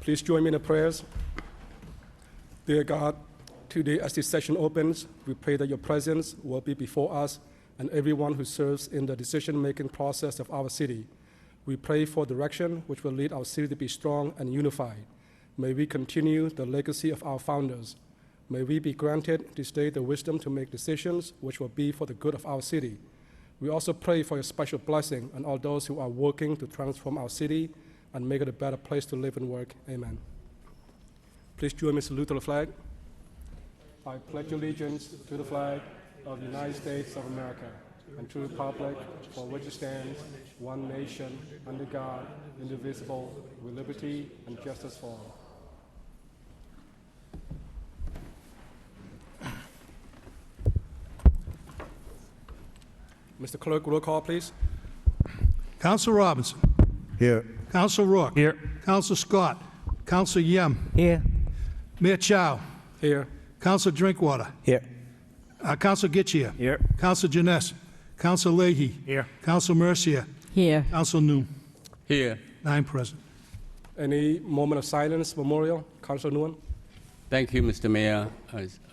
Please join me in the prayers. Dear God, today as this session opens, we pray that your presence will be before us and everyone who serves in the decision-making process of our city. We pray for direction which will lead our city to be strong and unified. May we continue the legacy of our founders. May we be granted this day the wisdom to make decisions which will be for the good of our city. We also pray for your special blessing on all those who are working to transform our city and make it a better place to live and work. Amen. Please join me to salute to the flag. I pledge allegiance to the flag of the United States of America and to the republic for which it stands, one nation, under God, indivisible, with liberty and justice for all. Mr. Clerk, roll call, please. Council Robinson. Here. Council Rourke. Here. Council Scott. Council Yem. Here. Mayor Chow. Here. Council Drinkwater. Here. Council Getchia. Here. Council Janess. Council Leahy. Here. Council Mercier. Here. Council Noon. Here. 9 present. Any moment of silence, memorial? Councilor Nguyen? Thank you, Mr. Mayor.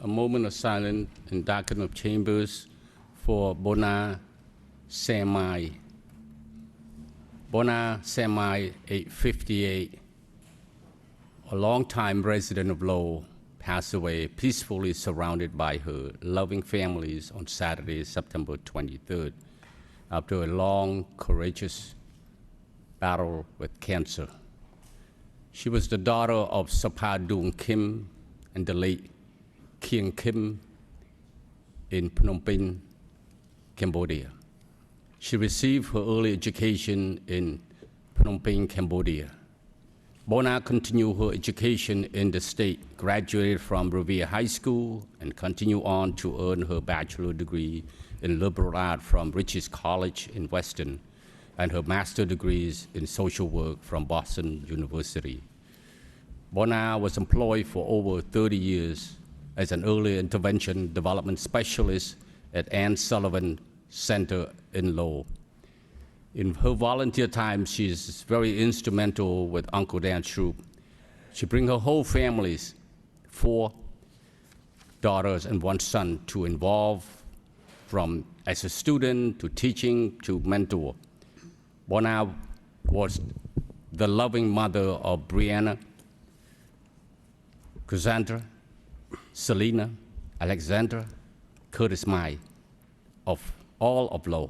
A moment of silence in darkening of chambers for Bona Samai. Bona Samai, 858, a longtime resident of Lowell, passed away peacefully surrounded by her loving families on Saturday, September 23rd, after a long, courageous battle with cancer. She was the daughter of Sapadung Kim and the late Kieng Kim in Phnom Penh, Cambodia. She received her early education in Phnom Penh, Cambodia. Bona continued her education in the state, graduated from Revere High School, and continued on to earn her bachelor degree in liberal arts from Rich's College in Weston, and her master's degrees in social work from Boston University. Bona was employed for over 30 years as an early intervention development specialist at Anne Sullivan Center in Lowell. In her volunteer time, she is very instrumental with Uncle Dan Shroop. She brings her whole families, 4 daughters and 1 son, to involve from as a student to teaching to mentor. Bona was the loving mother of Brianna, Cassandra, Selena, Alexandra, Curtis Mai, of all of Lowell.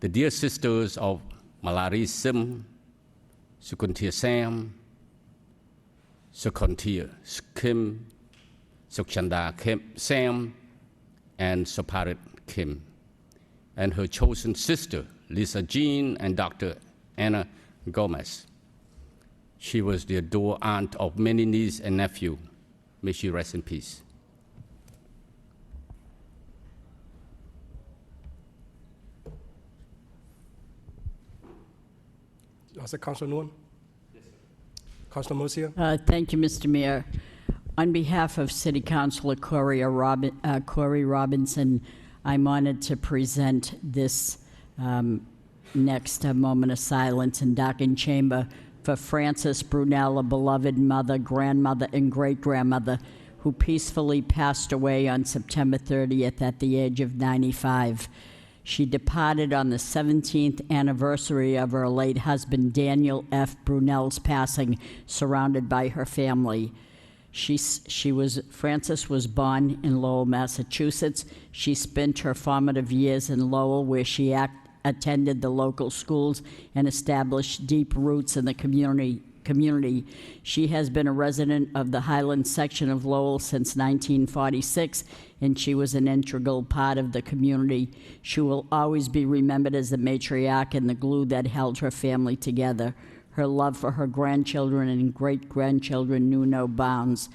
The dear sisters of Malari Sim, Sukuntia Sam, Sukuntia Kim, Sukchanda Kim Sam, and Soparit Kim, and her chosen sister, Lisa Jean, and Dr. Anna Gomez. She was the adored aunt of many nieces and nephews. May she rest in peace. Is it Councilor Nguyen? Yes, sir. Councilor Mercia? Thank you, Mr. Mayor. On behalf of City Councilor Corey Robinson, I'm honored to present this next moment of silence in Docking Chamber for Frances Brunel, a beloved mother, grandmother, and great-grandmother who peacefully passed away on September 30th at the age of 95. She departed on the 17th anniversary of her late husband, Daniel F. Brunel's passing, surrounded by her family. Frances was born in Lowell, Massachusetts. She spent her formative years in Lowell, where she attended the local schools and established deep roots in the community. She has been a resident of the Highlands section of Lowell since 1946, and she was an integral part of the community. She will always be remembered as the matriarch and the glue that held her family together. Her love for her grandchildren and great-grandchildren knew no bounds.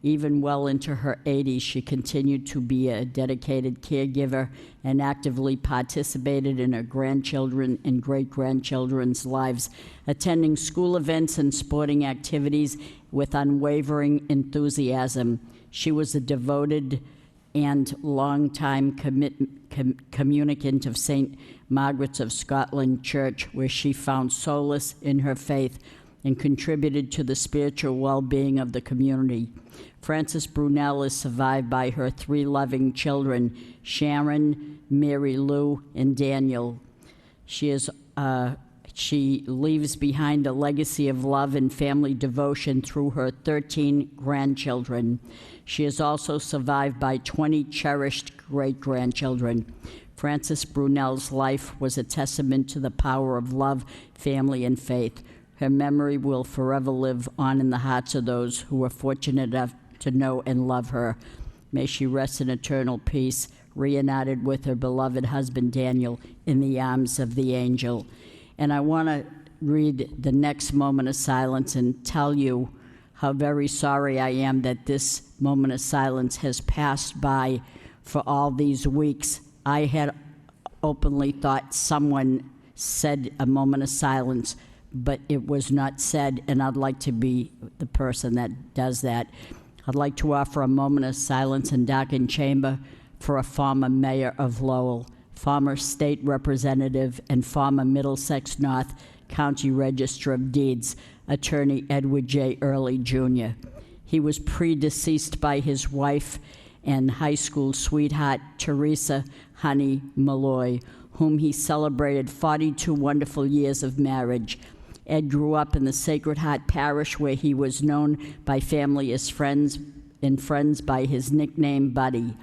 Even well into her 80s, she continued to be a dedicated caregiver and actively participated in her grandchildren and great-grandchildren's lives, attending school events and sporting activities with unwavering enthusiasm. She was a devoted and longtime communicant of St. Margaret's of Scotland Church, where she found solace in her faith and contributed to the spiritual well-being of the community. Frances Brunel is survived by her 3 loving children, Sharon, Mary Lou, and Daniel. She leaves behind a legacy of love and family devotion through her 13 grandchildren. She is also survived by 20 cherished great-grandchildren. Frances Brunel's life was a testament to the power of love, family, and faith. Her memory will forever live on in the hearts of those who were fortunate enough to know and love her. May she rest in eternal peace, reunited with her beloved husband Daniel in the arms of the angel. And I want to read the next moment of silence and tell you how very sorry I am that this moment of silence has passed by for all these weeks. I had openly thought someone said a moment of silence, but it was not said, and I'd like to be the person that does that. I'd like to offer a moment of silence in Docking Chamber for a former mayor of Lowell, former state representative, and former Middlesex North County Register of Deeds, Attorney Edward J. Early, Jr. He was predeceased by his wife and high school sweetheart, Teresa Honey Malloy, whom he celebrated 42 wonderful years of marriage. Ed grew up in the Sacred Heart Parish, where he was known by family as friends by his nickname Buddy.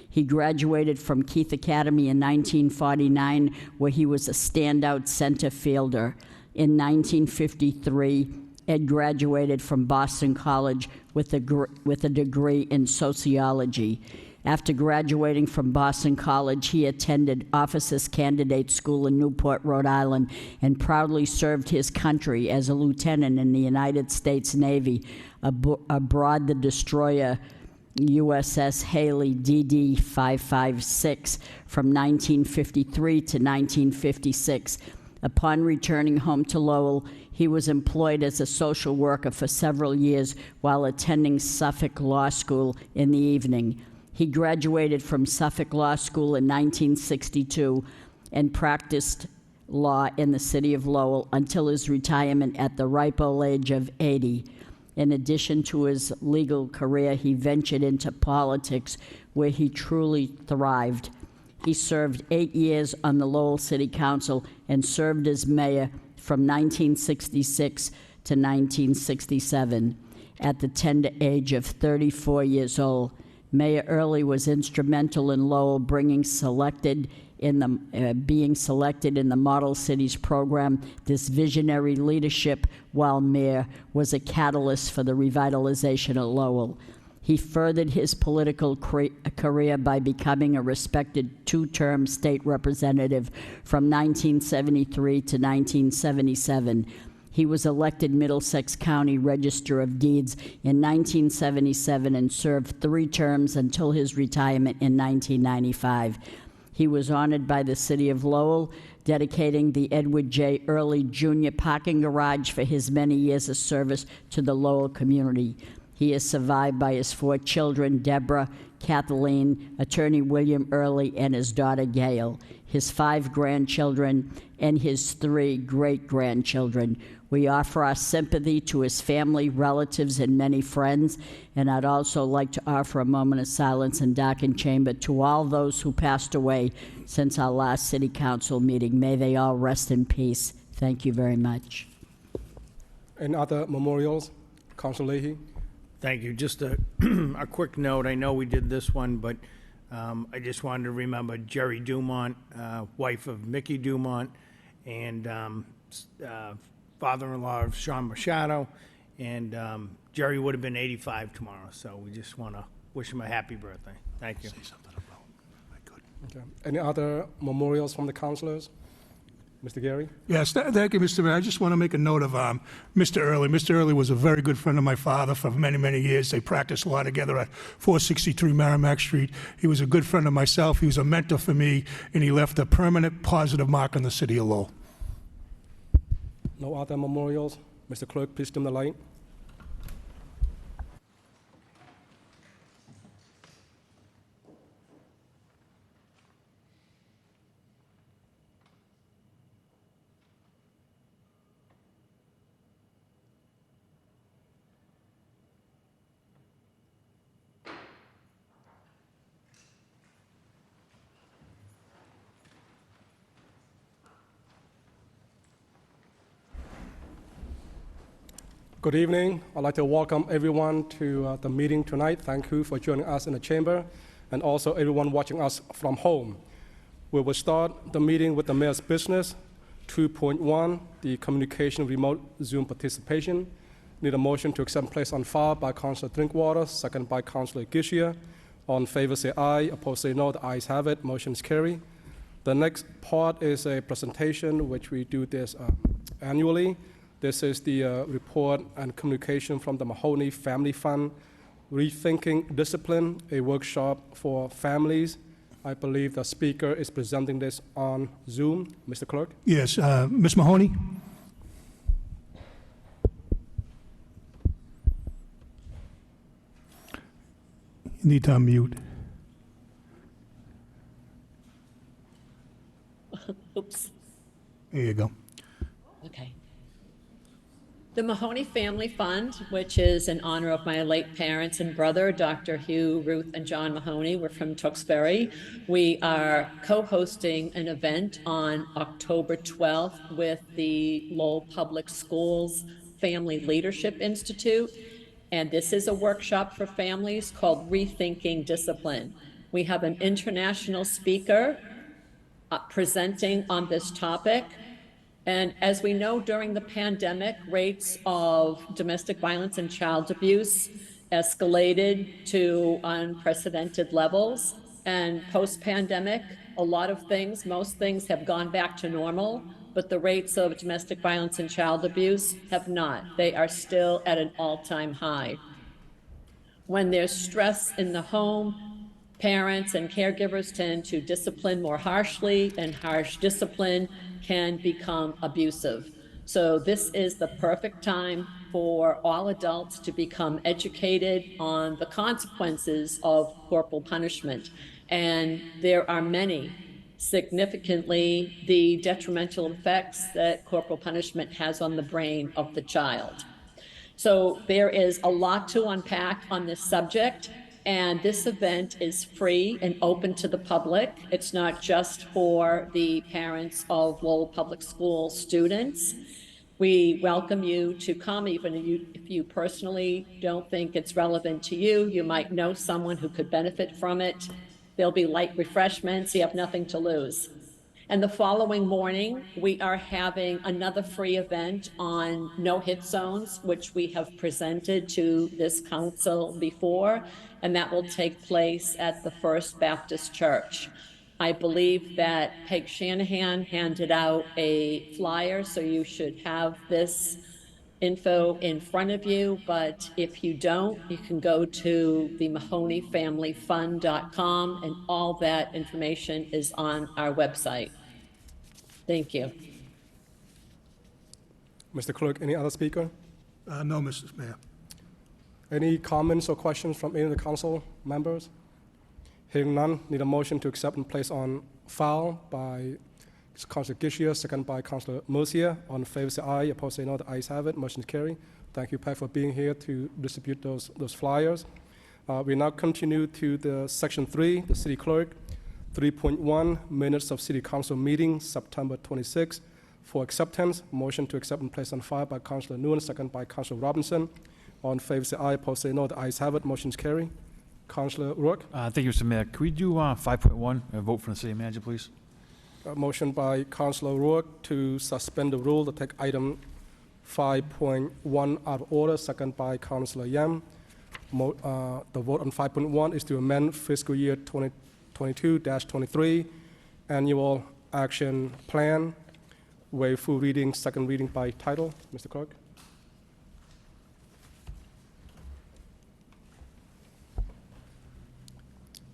He graduated from Keith Academy in 1949, where he was a standout center fielder. In 1953, Ed graduated from Boston College with a degree in sociology. After graduating from Boston College, he attended Officers Candidate School in Newport, Rhode Island, and proudly served his country as a lieutenant in the United States Navy aboard the destroyer USS Haley DD 556 from 1953 to 1956. Upon returning home to Lowell, he was employed as a social worker for several years while attending Suffolk Law School in the evening. He graduated from Suffolk Law School in 1962 and practiced law in the city of Lowell until his retirement at the ripe old age of 80. In addition to his legal career, he ventured into politics, where he truly thrived. He served 8 years on the Lowell City Council and served as mayor from 1966 to 1967. At the tender age of 34 years old, Mayor Early was instrumental in Lowell being selected in the Model Cities program. This visionary leadership while mayor was a catalyst for the revitalization of Lowell. He furthered his political career by becoming a respected two-term state representative from 1973 to 1977. He was elected Middlesex County Register of Deeds in 1977 and served 3 terms until his retirement in 1995. He was honored by the city of Lowell, dedicating the Edward J. Early Jr. parking garage for his many years of service to the Lowell community. He is survived by his 4 children, Deborah, Kathleen, attorney William Early, and his daughter Gail, his 5 grandchildren, and his 3 great-grandchildren. We offer our sympathy to his family, relatives, and many friends, and I'd also like to offer a moment of silence and darkened chamber to all those who passed away since our last city council meeting. May they all rest in peace. Thank you very much. Any other memorials? Councilor Leahy? Thank you. Just a, a quick note. I know we did this one, but I just wanted to remember Jerry Dumont, wife of Mickey Dumont, and father-in-law of Sean Machado. And Jerry would have been 85 tomorrow, so we just want to wish him a happy birthday. Thank you. Okay. Any other memorials from the councilors? Mr. Gary? Yes, thank you, Mr. Mayor. I just want to make a note of Mr. Early. Mr. Early was a very good friend of my father for many, many years. They practiced law together at 463 Merrimack Street. He was a good friend of myself. He was a mentor for me, and he left a permanent positive mark on the city of Lowell. No other memorials? Mr. Clerk, please dim the light. Good evening. I'd like to welcome everyone to the meeting tonight. Thank you for joining us in the chamber, and also everyone watching us from home. We will start the meeting with the mayor's business. 2.1, the communication remote Zoom participation. Need a motion to accept and place on file by Councilor Drinkwater, second by Councilor Gishia. All in favor say aye, opposed say no. The ayes have it. Motion is carried. The next part is a presentation, which we do this annually. This is the report and communication from the Mahoney Family Fund, Rethinking Discipline, a workshop for families. I believe the speaker is presenting this on Zoom. Mr. Clerk? Yes, Ms. Mahoney? You need to unmute. Oops. There you go. Okay. The Mahoney Family Fund, which is in honor of my late parents and brother, Dr. Hugh, Ruth, and John Mahoney. We're from Tewksbury. We are co-hosting an event on October 12th with the Lowell Public Schools Family Leadership Institute. And this is a workshop for families called Rethinking Discipline. We have an international speaker presenting on this topic. And as we know, during the pandemic, rates of domestic violence and child abuse escalated to unprecedented levels. And post-pandemic, a lot of things, most things have gone back to normal, but the rates of domestic violence and child abuse have not. They are still at an all-time high. When there's stress in the home, parents and caregivers tend to discipline more harshly, and harsh discipline can become abusive. So this is the perfect time for all adults to become educated on the consequences of corporal punishment. And there are many, significantly the detrimental effects that corporal punishment has on the brain of the child. So there is a lot to unpack on this subject, and this event is free and open to the public. It's not just for the parents of Lowell Public School students. We welcome you to come, even if you personally don't think it's relevant to you. You might know someone who could benefit from it. There'll be light refreshments. You have nothing to lose. And the following morning, we are having another free event on no-hit zones, which we have presented to this council before, and that will take place at the First Baptist Church. I believe that Peg Shanahan handed out a flyer, so you should have this info in front of you, but if you don't, you can go to the MahoneyFamilyFund.com, and all that information is on our website. Thank you. Mr. Clerk, any other speaker? No, Mr. Mayor. Any comments or questions from any of the council members? Hearing none, need a motion to accept and place on file by Councilor Gishia, second by Councilor Murcia. On favor say aye, opposed say no. The ayes have it. Motion is carried. Thank you, Pat, for being here to distribute those flyers. We now continue to the section 3, the city clerk. 3.1, minutes of city council meeting, September 26. For acceptance, motion to accept and place on file by Councilor Nguyen, second by Councilor Robinson. On favor say aye, opposed say no. The ayes have it. Motion is carried. Councilor Rourke. Thank you, Mr. Mayor. Can we do 5.1, a vote for the city manager, please? A motion by Councilor Rourke to suspend the rule to take item 5.1 out of order, second by Councilor Yam. The vote on 5.1 is to amend fiscal year 2022-23 annual action plan, waive full reading, second reading by title. Mr. Clerk.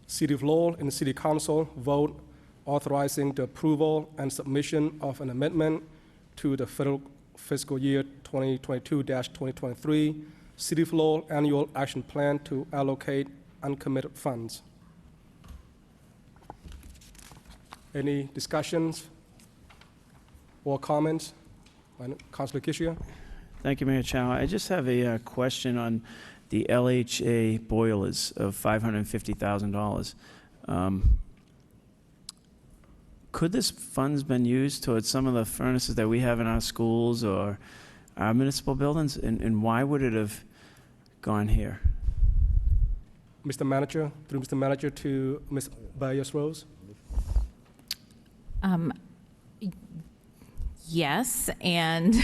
City of Lowell and the City Council vote authorizing the approval and submission of an amendment to the federal fiscal year 2022-2023 City of Lowell Annual Action Plan to allocate uncommitted funds. Any discussions or comments? Councilor Gishia? Thank you, Mayor Chow. I just have a question on the LHA boilers of $550,000. Could this funds been used towards some of the furnaces that we have in our schools or our municipal buildings, and why would it have gone here? Mr. Manager, through Mr. Manager to Ms. Bayers-Rose. Yes, and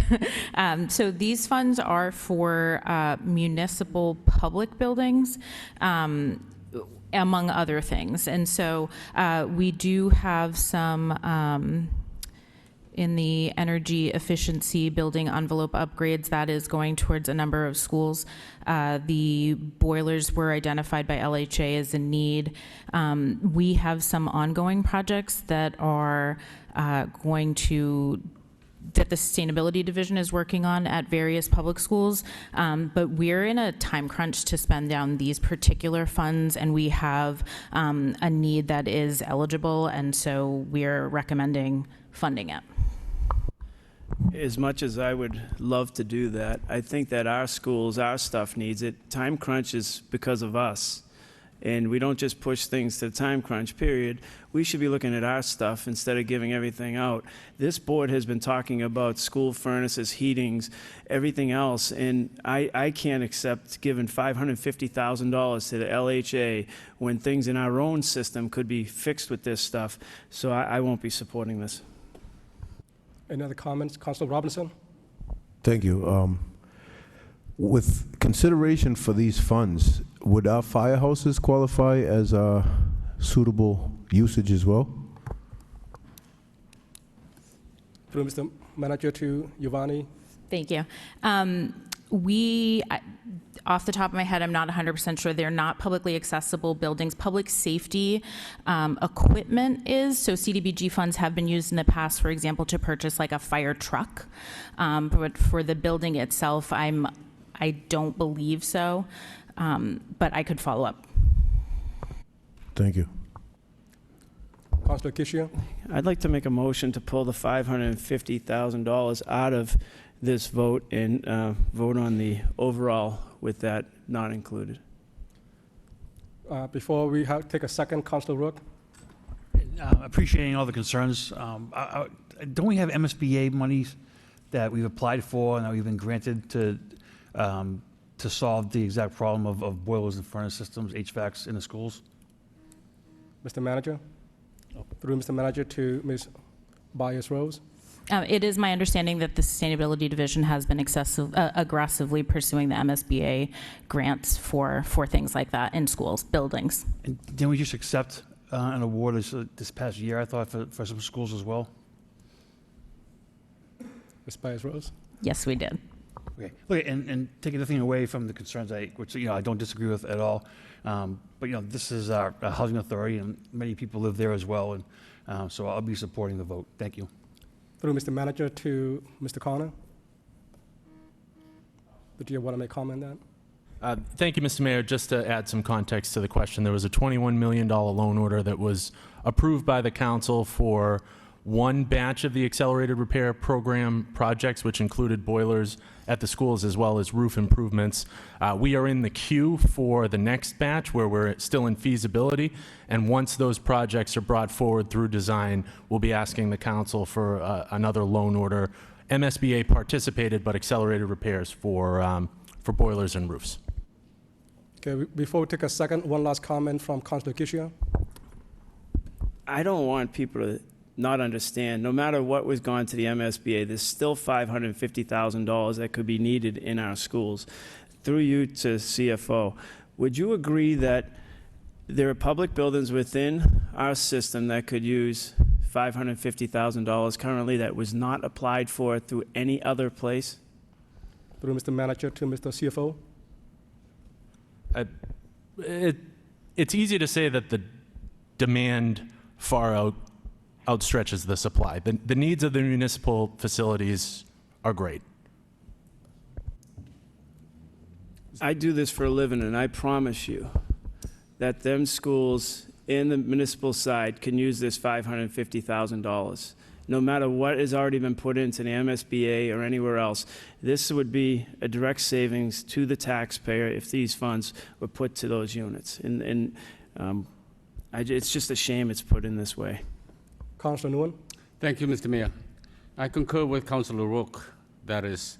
so these funds are for municipal public buildings, among other things. And so we do have some in the energy efficiency building envelope upgrades that is going towards a number of schools. The boilers were identified by LHA as a need. We have some ongoing projects that are that the Sustainability Division is working on at various public schools, but we're in a time crunch to spend down these particular funds, and we have a need that is eligible, and so we're recommending funding it. As much as I would love to do that, I think that our schools, our stuff needs it. Time crunch is because of us. And we don't just push things to the time crunch period. We should be looking at our stuff instead of giving everything out. This board has been talking about school furnaces, heatings, everything else, and I can't accept giving $550,000 to the LHA when things in our own system could be fixed with this stuff. So I won't be supporting this. Any other comments? Councilor Robinson? Thank you. With consideration for these funds, would our firehouses qualify as suitable usage as well? Through Mr. Manager to Giovanni. Thank you. Off the top of my head, I'm not 100% sure. They're not publicly accessible buildings. Public safety equipment is, so CDBG funds have been used in the past, for example, to purchase like a fire truck. But for the building itself, I don't believe so, but I could follow up. Thank you. Councilor Kishia. I'd like to make a motion to pull the $550,000 out of this vote and vote on the overall with that not included. Before we take a second, Councilor Rook. Appreciating all the concerns. Don't we have MSBA monies that we've applied for and that we've been granted to solve the exact problem of boilers and furnace systems, HVACs in the schools? Mr. Manager. Through Mr. Manager to Ms. Byers-Rose. It is my understanding that the Sustainability Division has been aggressively pursuing the MSBA grants for things like that in schools, buildings. And didn't we just accept an award this past year, I thought, for some schools as well? Ms. Byers-Rose. Yes, we did. Okay. Look, and taking nothing away from the concerns, which I don't disagree with at all. But this is our housing authority, and many people live there as well, and so I'll be supporting the vote. Thank you. Through Mr. Manager to Mr. Connor. Did you want to make comment on that? Thank you, Mr. Mayor. Just to add some context to the question, there was a $21 million loan order that was approved by the council for one batch of the accelerated repair program projects, which included boilers at the schools as well as roof improvements. We are in the queue for the next batch where we're still in feasibility, and once those projects are brought forward through design, we'll be asking the council for another loan order. MSBA participated, but accelerated repairs for boilers and roofs. Okay, before we take a second, one last comment from Councilor Kishia. I don't want people to not understand, no matter what was gone to the MSBA, there's still $550,000 that could be needed in our schools. Through you to CFO, would you agree that there are public buildings within our system that could use $550,000 currently that was not applied for through any other place? Through Mr. Manager to Mr. CFO. It's easy to say that the demand far outstretches the supply. The needs of the municipal facilities are great. I do this for a living, and I promise you that them schools in the municipal side can use this $550,000. No matter what has already been put into the MSBA or anywhere else, this would be a direct savings to the taxpayer if these funds were put to those units. It's just a shame it's put in this way. Councilor Nguyen. Thank you, Mr. Mayor. I concur with Councilor Rook. That is,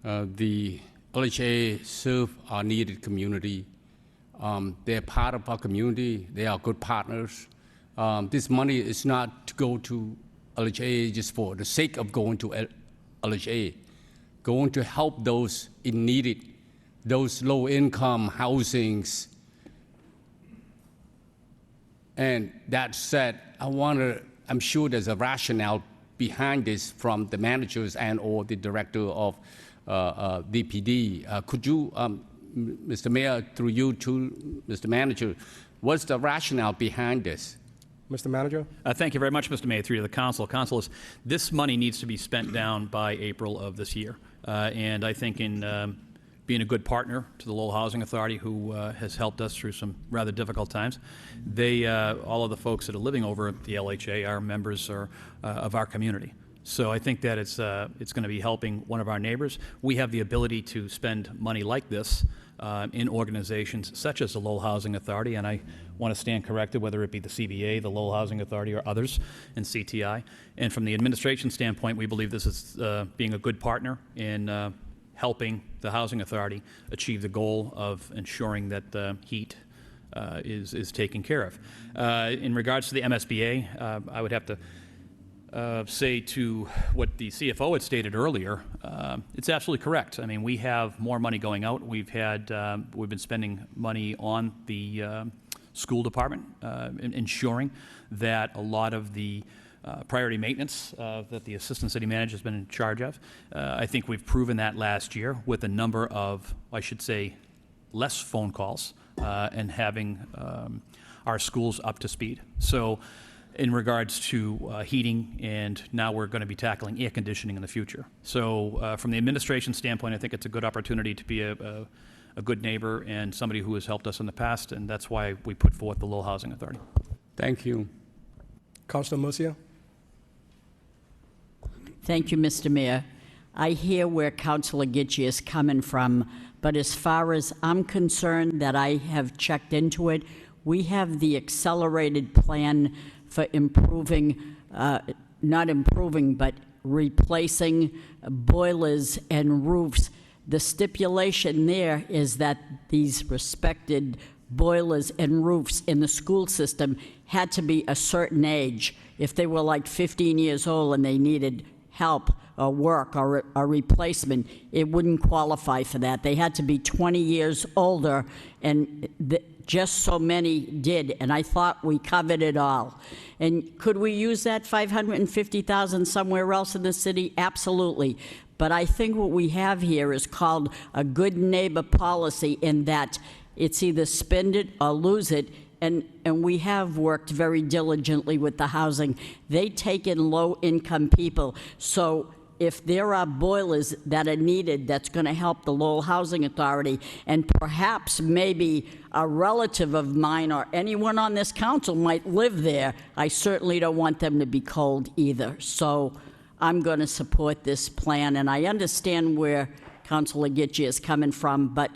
the LHA serve our needed community. They're part of our community. They are good partners. This money is not to go to LHA just for the sake of going to LHA. Going to help those in needed, those low-income housings. And that said, I'm sure there's a rationale behind this from the managers and or the director of DPD. Could you, Mr. Mayor, through you to Mr. Manager, what's the rationale behind this? Mr. Manager. Thank you very much, Mr. Mayor, through to the council. This money needs to be spent down by April of this year. And I think in being a good partner to the Lowell Housing Authority, who has helped us through some rather difficult times. All of the folks that are living over at the LHA are members of our community. So I think that it's going to be helping one of our neighbors. We have the ability to spend money like this in organizations such as the Lowell Housing Authority, and I want to stand corrected, whether it be the CBA, the Lowell Housing Authority, or others, and CTI. And from the administration standpoint, we believe this is being a good partner in helping the Housing Authority achieve the goal of ensuring that heat is taken care of. In regards to the MSBA, I would have to say to what the CFO had stated earlier, it's absolutely correct. I mean, we have more money going out. We've been spending money on the school department, ensuring that a lot of the priority maintenance that the assistant city manager has been in charge of. I think we've proven that last year with a number of, I should say, less phone calls and having our schools up to speed. So in regards to heating, and now we're going to be tackling air conditioning in the future. So from the administration standpoint, I think it's a good opportunity to be a good neighbor and somebody who has helped us in the past, and that's why we put forth the Lowell Housing Authority. Thank you. Councilor Murcia. Thank you, Mr. Mayor. I hear where Councilor Gitche is coming from, but as far as I'm concerned, that I have checked into it, we have the accelerated plan for improving, not improving, but replacing boilers and roofs. The stipulation there is that these respected boilers and roofs in the school system had to be a certain age. If they were like 15 years old and they needed help or work or a replacement, it wouldn't qualify for that. They had to be 20 years older, and just so many did, and I thought we covered it all. And could we use that $550,000 somewhere else in the city? Absolutely. But I think what we have here is called a good neighbor policy, in that it's either spend it or lose it. And we have worked very diligently with the housing. They take in low-income people. So if there are boilers that are needed, that's going to help the Lowell Housing Authority, and perhaps maybe a relative of mine or anyone on this council might live there, I certainly don't want them to be cold either. So I'm going to support this plan, and I understand where Councilor Gitche is coming from, but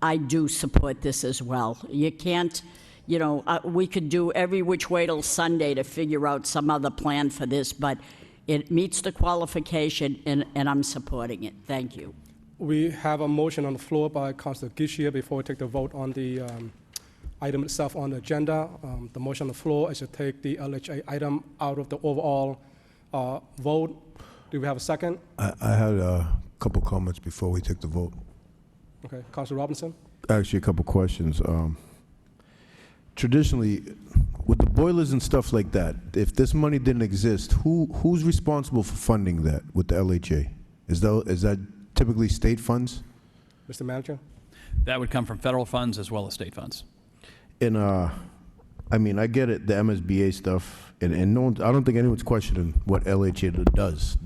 I do support this as well. You can't, you know, we could do every which way till Sunday to figure out some other plan for this, but it meets the qualification, and I'm supporting it. Thank you. We have a motion on the floor by Councilor Gitche before we take the vote on the item itself on the agenda. The motion on the floor is to take the LHA item out of the overall vote. Do we have a second? I had a couple comments before we take the vote. Okay, Councilor Robinson? Actually, a couple questions. Traditionally, with the boilers and stuff like that, if this money didn't exist, who's responsible for funding that with the LHA? Is that typically state funds? Mr. Manager? That would come from federal funds as well as state funds. And I mean, I get it, the MSBA stuff, and no one, I don't think anyone's questioning what LHA does.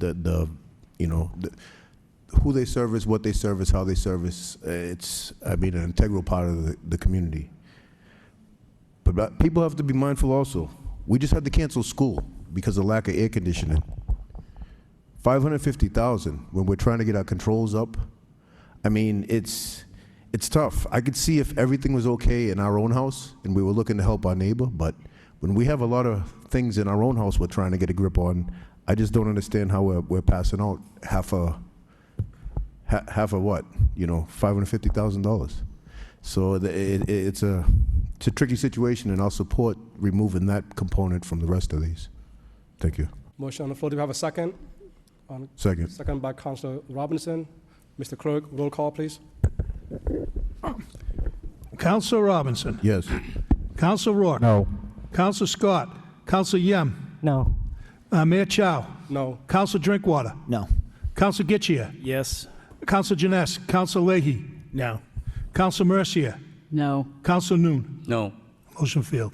Who they service, what they service, how they service. It's, I mean, an integral part of the community. But people have to be mindful also. We just had to cancel school because of lack of air conditioning. $550,000 when we're trying to get our controls up. I mean, it's tough. I could see if everything was okay in our own house and we were looking to help our neighbor, but when we have a lot of things in our own house we're trying to get a grip on, I just don't understand how we're passing out half a what? You know, $550,000. So it's a tricky situation, and I'll support removing that component from the rest of these. Thank you. Motion on the floor. Do we have a second? Second. Second by Councilor Robinson. Mr. Clerk, roll call, please. Councilor Robinson. Yes. Councilor Rourke. No. Councilor Scott. Councilor Yem. No. Mayor Chow. No. Councilor Drinkwater. No. Councilor Gitche. Yes. Councilor Janess. Councilor Leahy. No. Councilor Mercier. No. Councilor Noon. No. Motion failed.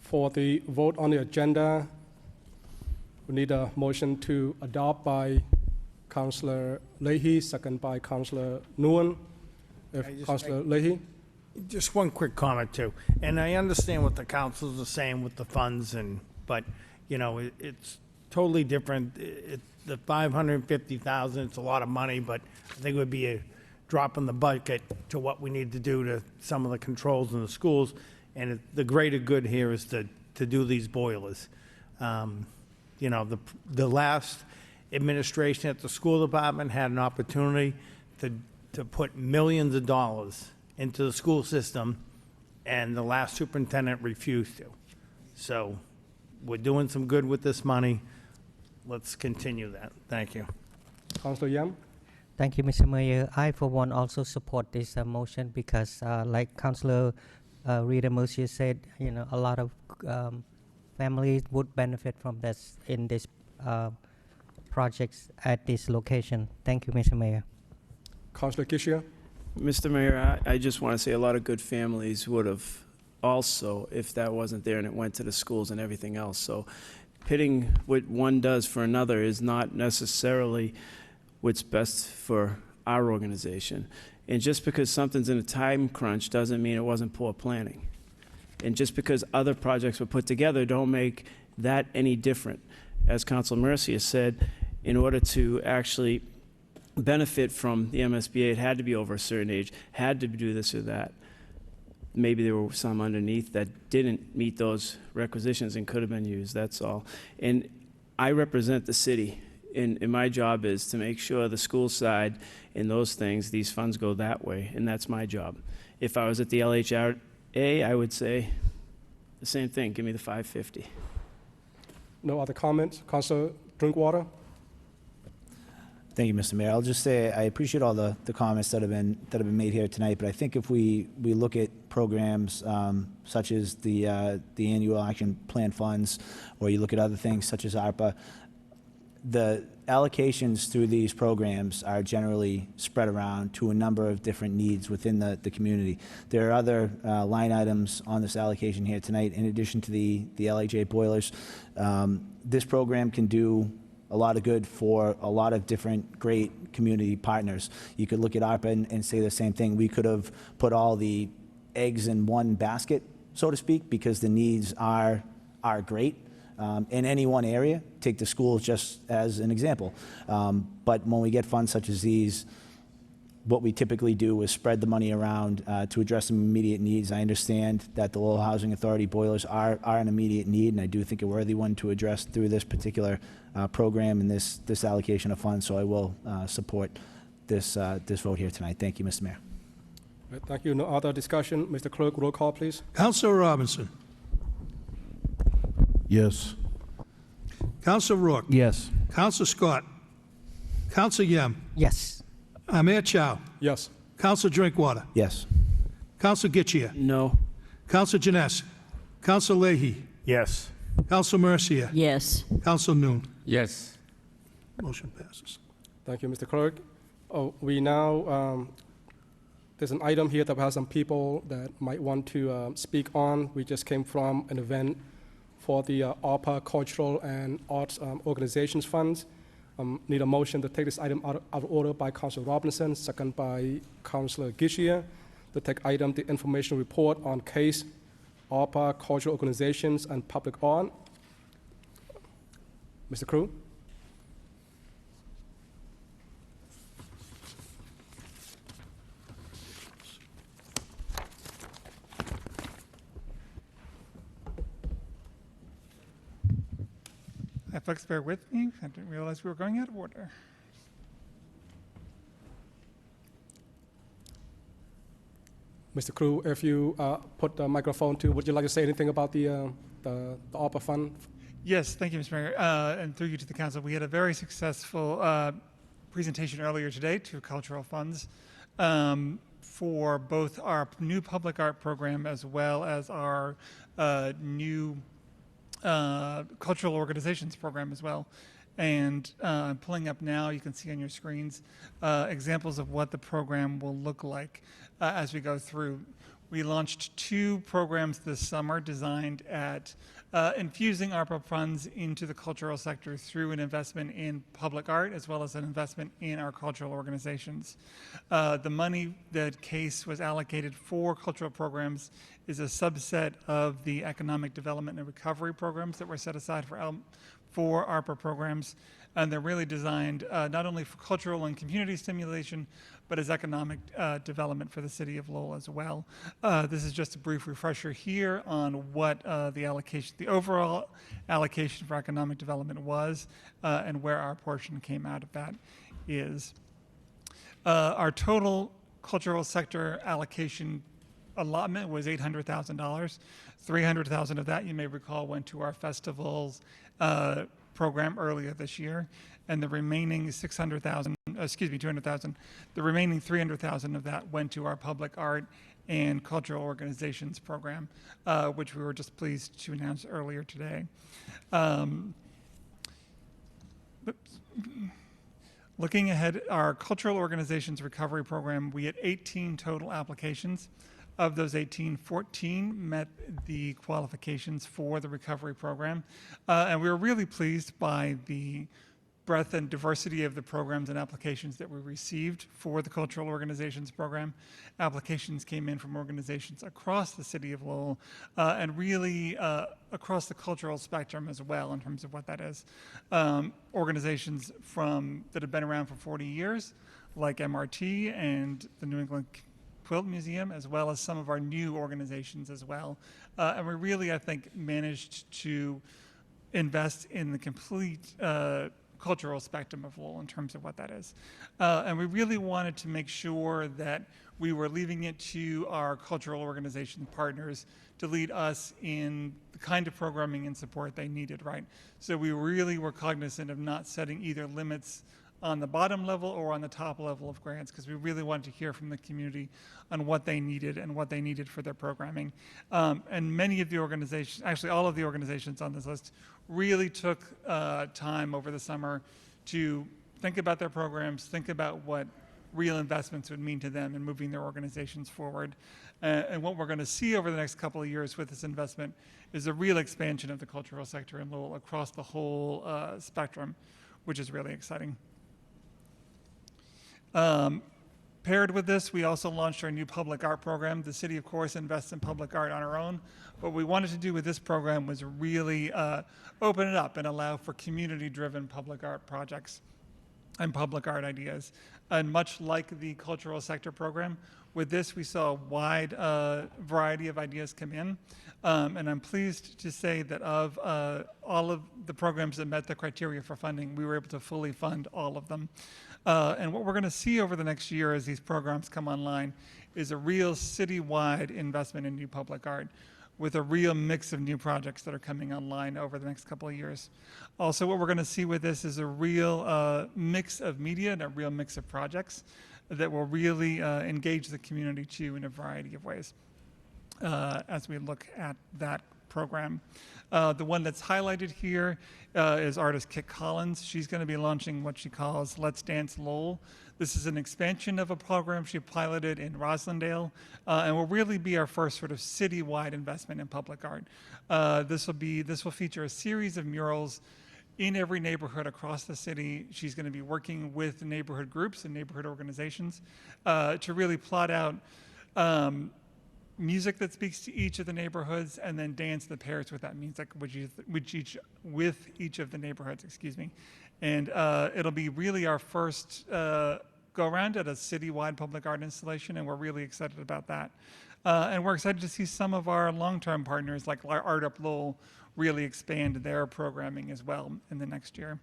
For the vote on the agenda, we need a motion to adopt by Councilor Leahy, second by Councilor Nguyen. Councilor Leahy? Just one quick comment too, and I understand what the councils are saying with the funds, but you know it's totally different. The $550,000, it's a lot of money, but I think it would be a drop in the bucket to what we need to do to some of the controls in the schools. And the greater good here is to do these boilers. You know, the last administration at the school department had an opportunity to put millions of dollars into the school system, and the last superintendent refused to. So we're doing some good with this money. Let's continue that. Thank you. Councillor Yam? Thank you, Mr. Mayor. I, for one, also support this motion because, like Councillor Rita Murcia said, a lot of families would benefit from this in this projects at this location. Thank you, Mr. Mayor. Councillor Gishia? Mr. Mayor, I just want to say a lot of good families would have also, if that wasn't there and it went to the schools and everything else. So pitting what one does for another is not necessarily what's best for our organization. And just because something's in a time crunch doesn't mean it wasn't poor planning. And just because other projects were put together don't make that any different. As Councilor Murcia said, in order to actually benefit from the MSBA, it had to be over a certain age, had to do this or that. Maybe there were some underneath that didn't meet those requisitions and could have been used, that's all. And I represent the city, and my job is to make sure the school side and those things, these funds go that way, and that's my job. If I was at the LHRA, I would say the same thing, give me the 550. No other comments? Councillor Drinkwater? Thank you, Mr. Mayor. I'll just say I appreciate all the comments that have been made here tonight, but I think if we look at programs such as the annual action plan funds, or you look at other things such as ARPA, the allocations through these programs are generally spread around to a number of different needs within the community. There are other line items on this allocation here tonight, in addition to the LHA boilers. This program can do a lot of good for a lot of different great community partners. You could look at ARPA and say the same thing. We could have put all the eggs in one basket, so to speak, because the needs are great in any one area. Take the schools just as an example. But when we get funds such as these, what we typically do is spread the money around to address some immediate needs. I understand that the Lowell Housing Authority boilers are an immediate need, and I do think a worthy one to address through this particular program and this allocation of funds. So I will support this vote here tonight. Thank you, Mr. Mayor. Right, thank you. No other discussion. Mr. Clerk, roll call, please. Councillor Robinson. Yes. Councillor Rourke. Yes. Councillor Scott. Councillor Yem. Yes. Mayor Chow. Yes. Councillor Drinkwater. Yes. Councillor Gitchia. No. Councillor Janess. Councillor Leahy. Yes. Councillor Mercia. Yes. Councillor Noon. Yes. Motion passes. Thank you, Mr. Clerk. We now, there's an item here that has some people that might want to speak on. We just came from an event for the ARPA Cultural and Arts Organizations Funds. Need a motion to take this item out of order by Councillor Robinson, second by Councillor Gishia, to take item the information report on case ARPA Cultural Organizations and Public Art. Mr. Crew? Folks, bear with me. I didn't realize we were going out of order. Mr. Crew, if you put the microphone to, would you like to say anything about the ARPA fund? Yes, thank you, Mr. Mayor. And through you to the council, we had a very successful presentation earlier today to cultural funds for both our new public art program as well as our new cultural organizations program as well. And I'm pulling up now, you can see on your screens, examples of what the program will look like as we go through. We launched 2 programs this summer designed at infusing ARPA funds into the cultural sector through an investment in public art as well as an investment in our cultural organizations. The money that CASE was allocated for cultural programs is a subset of the economic development and recovery programs that were set aside for ARPA programs. And they're really designed not only for cultural and community stimulation, but as economic development for the city of Lowell as well. This is just a brief refresher here on what the overall allocation for economic development was and where our portion came out of that is. Our total cultural sector allocation allotment was $800,000. $300,000 of that, you may recall, went to our festivals program earlier this year, and the remaining $200,000. The remaining $300,000 of that went to our public art and cultural organizations program, which we were just pleased to announce earlier today. Looking ahead, our cultural organizations recovery program, we had 18 total applications. Of those 18, 14 met the qualifications for the recovery program. And we were really pleased by the breadth and diversity of the programs and applications that we received for the cultural organizations program. Applications came in from organizations across the city of Lowell and really across the cultural spectrum as well in terms of what that is. Organizations that have been around for 40 years, like MRT and the New England Quilt Museum, as well as some of our new organizations as well. And we really, I think, managed to invest in the complete cultural spectrum of Lowell in terms of what that is. And we really wanted to make sure that we were leaving it to our cultural organization partners to lead us in the kind of programming and support they needed, right? So we really were cognizant of not setting either limits on the bottom level or on the top level of grants, because we really wanted to hear from the community on what they needed and what they needed for their programming. And many of the organizations, actually all of the organizations on this list, really took time over the summer to think about their programs, think about what real investments would mean to them in moving their organizations forward. And what we're going to see over the next couple of years with this investment is a real expansion of the cultural sector in Lowell across the whole spectrum, which is really exciting. Paired with this, we also launched our new public art program. The city, of course, invests in public art on our own. What we wanted to do with this program was really open it up and allow for community-driven public art projects and public art ideas. And much like the cultural sector program, with this we saw a wide variety of ideas come in. And I'm pleased to say that of all of the programs that met the criteria for funding, we were able to fully fund all of them. And what we're going to see over the next year as these programs come online is a real citywide investment in new public art with a real mix of new projects that are coming online over the next couple of years. Also, what we're going to see with this is a real mix of media and a real mix of projects that will really engage the community too in a variety of ways as we look at that program. The one that's highlighted here is artist Kit Collins. She's going to be launching what she calls Let's Dance Lowell. This is an expansion of a program she piloted in Roslindale and will really be our first sort of citywide investment in public art. This will feature a series of murals in every neighborhood across the city. She's going to be working with neighborhood groups and neighborhood organizations to really plot out music that speaks to each of the neighborhoods, and then dance that pairs with that music with each of the neighborhoods, excuse me. And it'll be really our first go around at a citywide public art installation, and we're really excited about that. And we're excited to see some of our long-term partners like Art Up Lowell really expand their programming as well in the next year.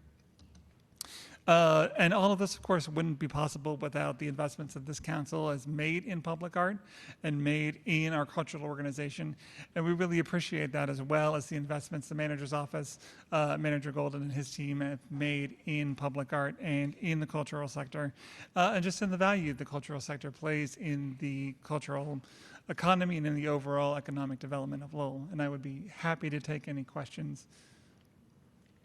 And all of this, of course, wouldn't be possible without the investments that this council has made in public art and made in our cultural organization. And we really appreciate that, as well as the investments the manager's office, Manager Golden and his team have made in public art and in the cultural sector, and just in the value the cultural sector plays in the cultural economy and in the overall economic development of Lowell. And I would be happy to take any questions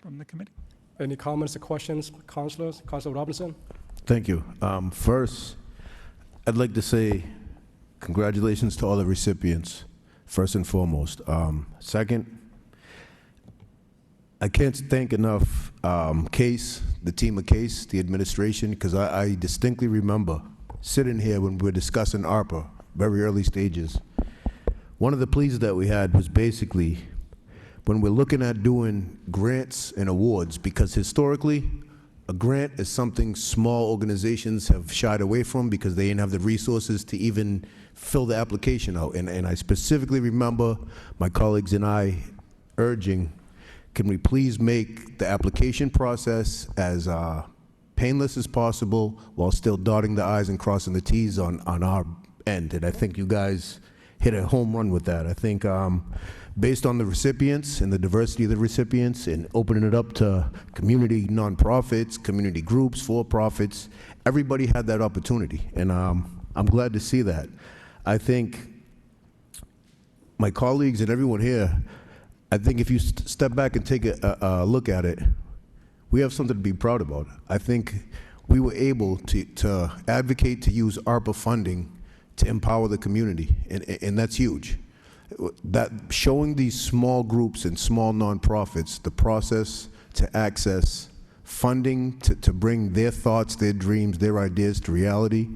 from the committee. Any comments or questions, councilors? Councilor Robinson? Thank you. First, I'd like to say congratulations to all the recipients, first and foremost. Second, I can't thank enough Case, the team of Case, the administration, because I distinctly remember sitting here when we were discussing ARPA, very early stages. One of the pleas that we had was basically, when we're looking at doing grants and awards, because historically, a grant is something small organizations have shied away from because they didn't have the resources to even fill the application out. And I specifically remember my colleagues and I urging, can we please make the application process as painless as possible while still dotting the I's and crossing the T's on our end? And I think you guys hit a home run with that. I think based on the recipients and the diversity of the recipients and opening it up to community nonprofits, community groups, for-profits, everybody had that opportunity, and I'm glad to see that. I think my colleagues and everyone here, I think if you step back and take a look at it, we have something to be proud about. I think we were able to advocate to use ARPA funding to empower the community, and that's huge. That showing these small groups and small nonprofits the process to access funding to bring their thoughts, their dreams, their ideas to reality,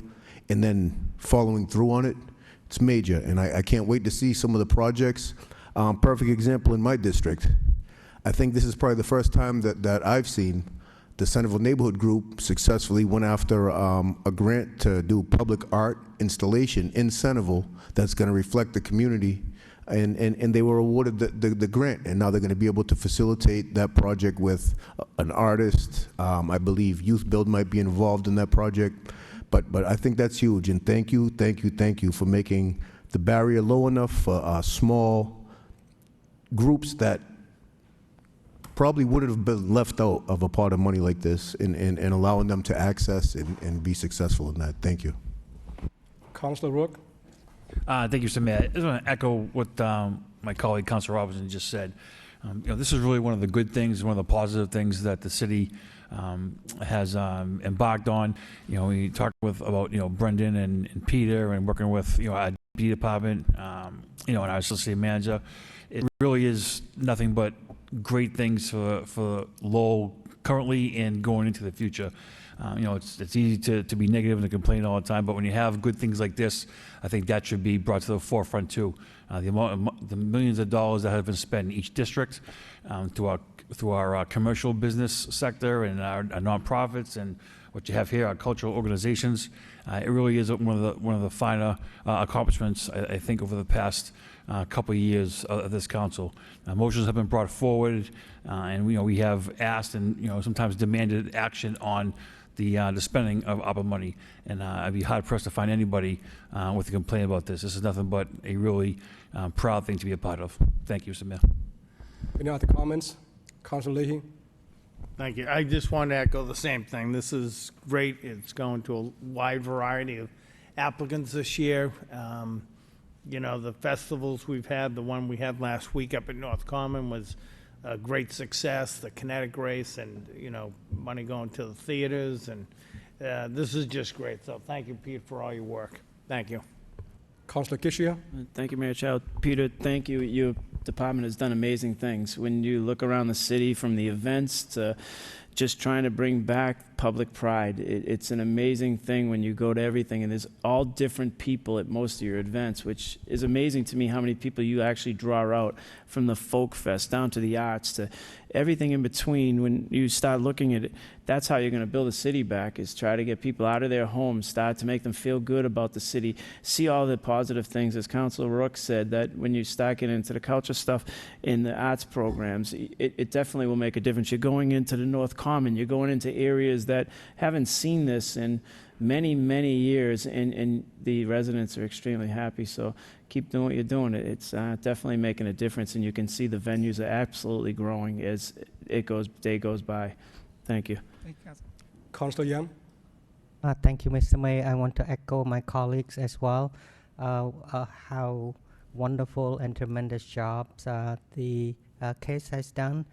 and then following through on it, it's major. And I can't wait to see some of the projects. Perfect example in my district. I think this is probably the first time that I've seen the Centerville Neighborhood Group successfully went after a grant to do public art installation in Centerville that's going to reflect the community, and they were awarded the grant, and now they're going to be able to facilitate that project with an artist. I believe Youth Build might be involved in that project, but I think that's huge, and thank you for making the barrier low enough for small groups that probably would have been left out of a pot of money like this, and allowing them to access and be successful in that. Thank you. Councilor Rook? Thank you, Mr. Mayor. I just want to echo what my colleague, Councilor Robinson, just said. This is really one of the good things, one of the positive things that the city has embarked on. We talked about Brendan and Peter, and working with our DP department, and our city manager. It really is nothing but great things for Lowell currently and going into the future. It's easy to be negative and to complain all the time, but when you have good things like this, I think that should be brought to the forefront too. The millions of dollars that have been spent in each district through our commercial business sector and our nonprofits, and what you have here, our cultural organizations. It really is one of the finer accomplishments, I think, over the past couple of years of this council. Motions have been brought forward, and we have asked and sometimes demanded action on the spending of ARPA money. And I'd be hard pressed to find anybody with a complaint about this. This is nothing but a really proud thing to be a part of. Thank you, Mr. Mayor. Any other comments? Councilor Leahy? Thank you. I just want to echo the same thing. This is great. It's going to a wide variety of applicants this year. The festivals we've had, the one we had last week up at North Common was a great success, the kinetic race, and, money going to the theaters, and this is just great. So thank you, Pete, for all your work. Thank you. Councilor Kishia? Thank you, Mayor Child. Peter, thank you. Your department has done amazing things. When you look around the city, from the events to just trying to bring back public pride, it's an amazing thing when you go to everything, and there's all different people at most of your events, which is amazing to me how many people you actually draw out, from the folk fest down to the arts to everything in between. When you start looking at it, that's how you're going to build a city back, is try to get people out of their homes, start to make them feel good about the city, see all the positive things, as Councilor Rook said, that when you start getting into the culture stuff in the arts programs, it definitely will make a difference. You're going into the North Common, you're going into areas that haven't seen this in many, many years, and the residents are extremely happy. So keep doing what you're doing. It's definitely making a difference, and you can see the venues are absolutely growing as day goes by. Thank you. Thank you, Council. Councilor Yan? Thank you, Mr. Mayor. I want to echo my colleagues as well, how wonderful and tremendous jobs the case has done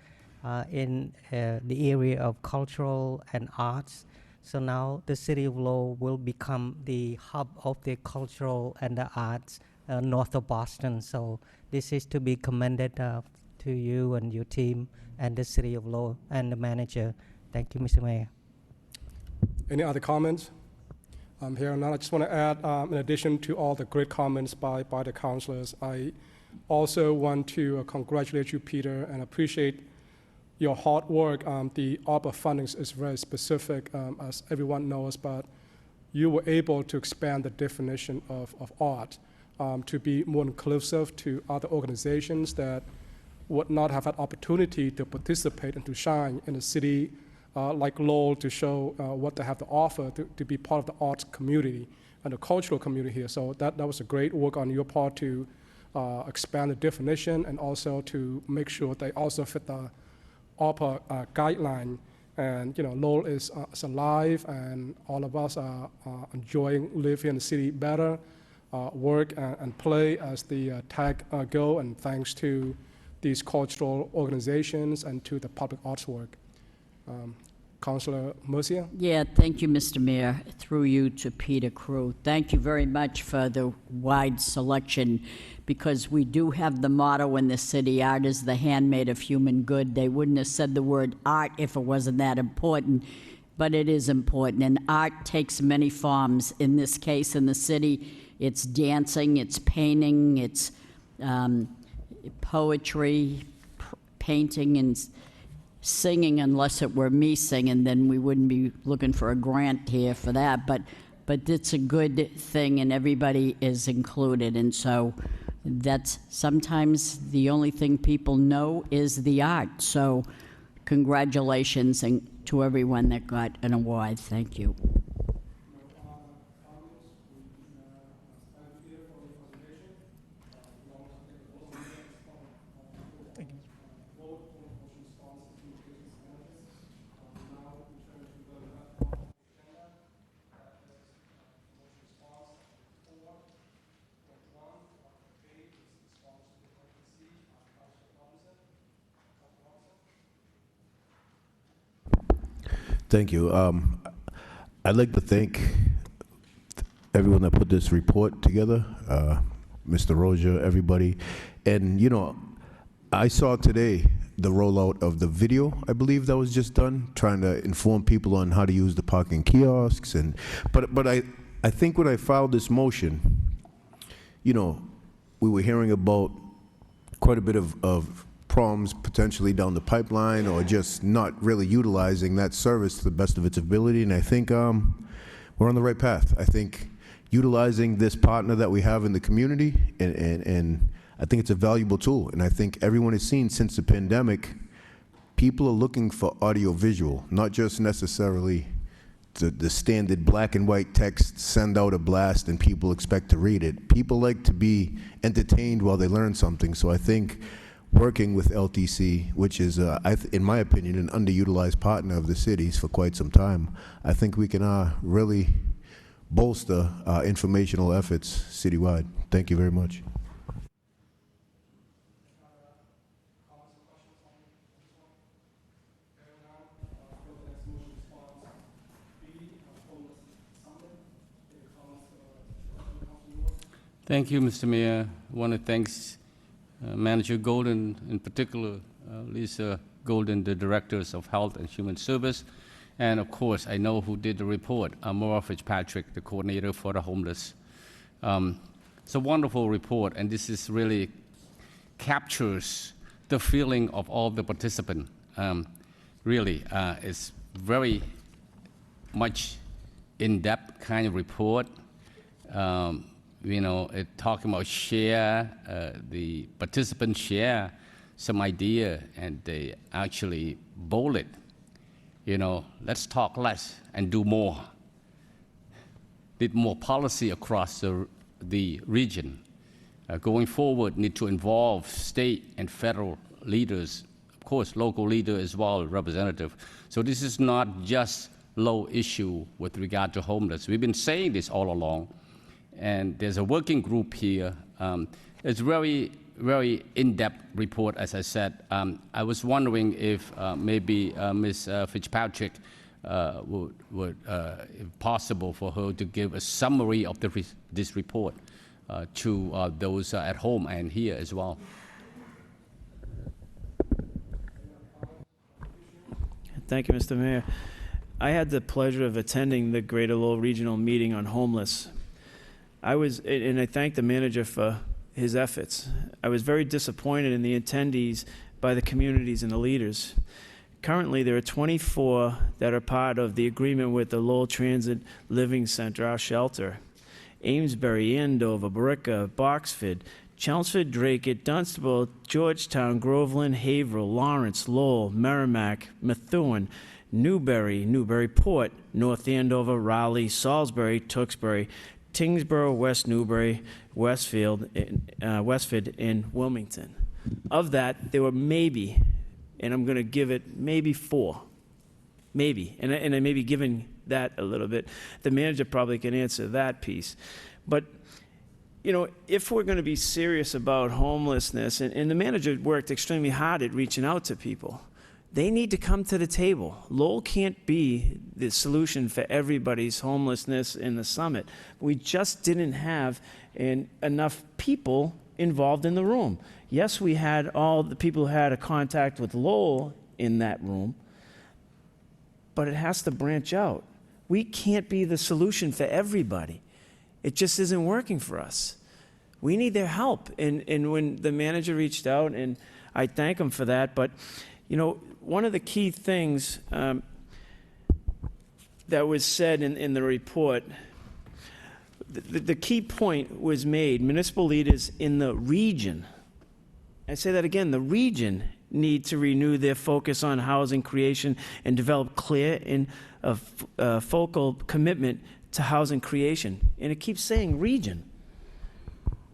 in the area of cultural and arts. So now the city of Lowell will become the hub of the cultural and the arts north of Boston. So this is to be commended to you and your team and the city of Lowell and the manager. Thank you, Mr. Mayor. Any other comments? Here and now, I just want to add, in addition to all the great comments by the councilors, I also want to congratulate you, Peter, and appreciate your hard work. The ARPA funding is very specific, as everyone knows, but you were able to expand the definition of art to be more inclusive to other organizations that would not have had opportunity to participate and to shine in the city like Lowell to show what they have to offer to be part of the arts community and the cultural community here. So that was a great work on your part to expand the definition and also to make sure they also fit the ARPA guideline. And Lowell is alive, and all of us are enjoying live here in the city better, work and play as the tag go, and thanks to these cultural organizations and to the public arts work. Councilor Murcia? Yeah, thank you, Mr. Mayor. Through you to Peter Crew. Thank you very much for the wide selection, because we do have the motto in the city, art is the handmaid of human good. They wouldn't have said the word art if it wasn't that important, but it is important. And art takes many forms. In this case, in the city, it's dancing, it's painting, it's poetry, painting, and singing, unless it were me singing, then we wouldn't be looking for a grant here for that. But it's a good thing, and everybody is included. And so that's sometimes the only thing people know is the art. So congratulations and to everyone that got an award. Thank you. Thank you. I'd like to thank everyone that put this report together, Mr. Roja, everybody. And, I saw today the rollout of the video, I believe, that was just done, trying to inform people on how to use the parking kiosks. But I think when I filed this motion, we were hearing about quite a bit of problems potentially down the pipeline, or just not really utilizing that service to the best of its ability. And I think we're on the right path. I think utilizing this partner that we have in the community, and I think it's a valuable tool. And I think everyone has seen since the pandemic, people are looking for audio-visual, not just necessarily the standard black and white text, send out a blast and people expect to read it. People like to be entertained while they learn something. So I think working with LTC, which is, in my opinion, an underutilized partner of the cities for quite some time, I think we can really bolster informational efforts citywide. Thank you very much. Thank you, Mr. Mayor. I want to thank Manager Golden, in particular, Lisa Golden, the Directors of Health and Human Service. And of course, I know who did the report, Maura Fitzpatrick, the coordinator for the homeless. It's a wonderful report, and this is really captures the feeling of all the participants. Really, it's very much in-depth kind of report. It talking about share, the participants share some idea, and they actually bold it. Let's talk less and do more. Need more policy across the region. Going forward, need to involve state and federal leaders, of course, local leader as well, representative. So this is not just low issue with regard to homeless. We've been saying this all along. And there's a working group here. It's very, very in-depth report, as I said. I was wondering if maybe Ms. Fitzpatrick would if possible, for her to give a summary of this report to those at home and here as well. Thank you, Mr. Mayor. I had the pleasure of attending the Greater Lowell Regional Meeting on Homeless. And I thank the manager for his efforts. I was very disappointed in the attendees by the communities and the leaders. Currently, there are 24 that are part of the agreement with the Lowell Transit Living Center, our shelter. Amesbury, Andover, Barica, Boxford, Chelmsford, Drake, Dunstable, Georgetown, Groveland, Haverhill, Lawrence, Lowell, Merrimack, Methuen, Newbury, Newburyport, North Andover, Raleigh, Salisbury, Tewksbury, Tingsboro, West Newbury, Westfield, Westford, and Wilmington. Of that, there were maybe, and I'm going to give it maybe 4. Maybe. And I may be giving that a little bit. The manager probably can answer that piece. But, you know, if we're going to be serious about homelessness, and the manager worked extremely hard at reaching out to people, they need to come to the table. Lowell can't be the solution for everybody's homelessness in the summit. We just didn't have enough people involved in the room. Yes, we had all the people who had a contact with Lowell in that room, but it has to branch out. We can't be the solution for everybody. It just isn't working for us. We need their help. And when the manager reached out, and I thank him for that, but, you know, one of the key things that was said in the report, the key point was made, municipal leaders in the region, I say that again, the region need to renew their focus on housing creation and develop clear and focal commitment to housing creation. And it keeps saying region.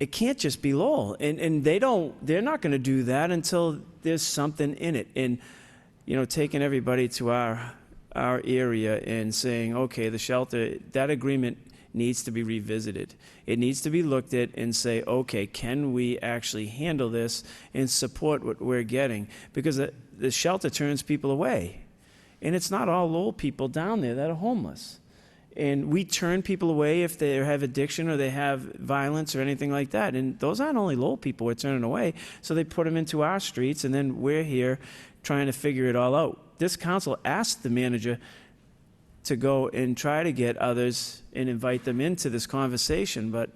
It can't just be Lowell. And they're not going to do that until there's something in it. And, you know, taking everybody to our area and saying, okay, the shelter, that agreement needs to be revisited. It needs to be looked at and say, okay, can we actually handle this and support what we're getting? Because the shelter turns people away. And it's not all Lowell people down there that are homeless. And we turn people away if they have addiction or they have violence or anything like that. And those aren't only Lowell people we're turning away. So they put them into our streets, and then we're here trying to figure it all out. This council asked the manager to go and try to get others and invite them into this conversation. But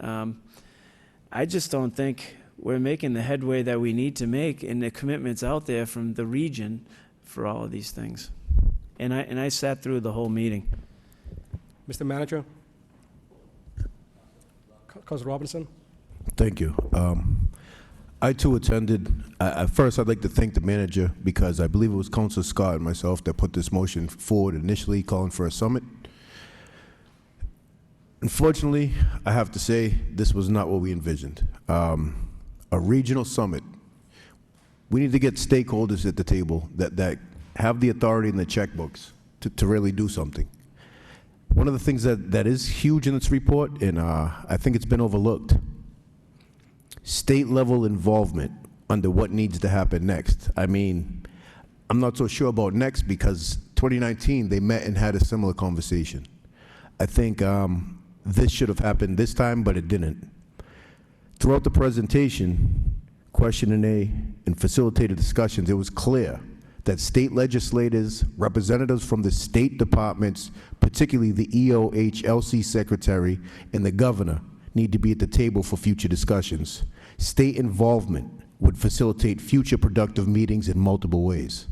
I just don't think we're making the headway that we need to make, and the commitments out there from the region for all of these things. And I sat through the whole meeting. Mr. Manager? Councilor Robinson? Thank you. I too attended. First, I'd like to thank the manager because I believe it was Councilor Scott and myself that put this motion forward initially, calling for a summit. Unfortunately, I have to say this was not what we envisioned. A regional summit. We need to get stakeholders at the table that have the authority and the checkbooks to really do something. One of the things that is huge in this report, and I think it's been overlooked, state-level involvement under what needs to happen next. I mean, I'm not so sure about next because 2019, they met and had a similar conversation. I think this should have happened this time, but it didn't. Throughout the presentation, question and A, and facilitated discussions, it was clear that state legislators, representatives from the state departments, particularly the EOHLC secretary and the governor, need to be at the table for future discussions. State involvement would facilitate future productive meetings in multiple ways.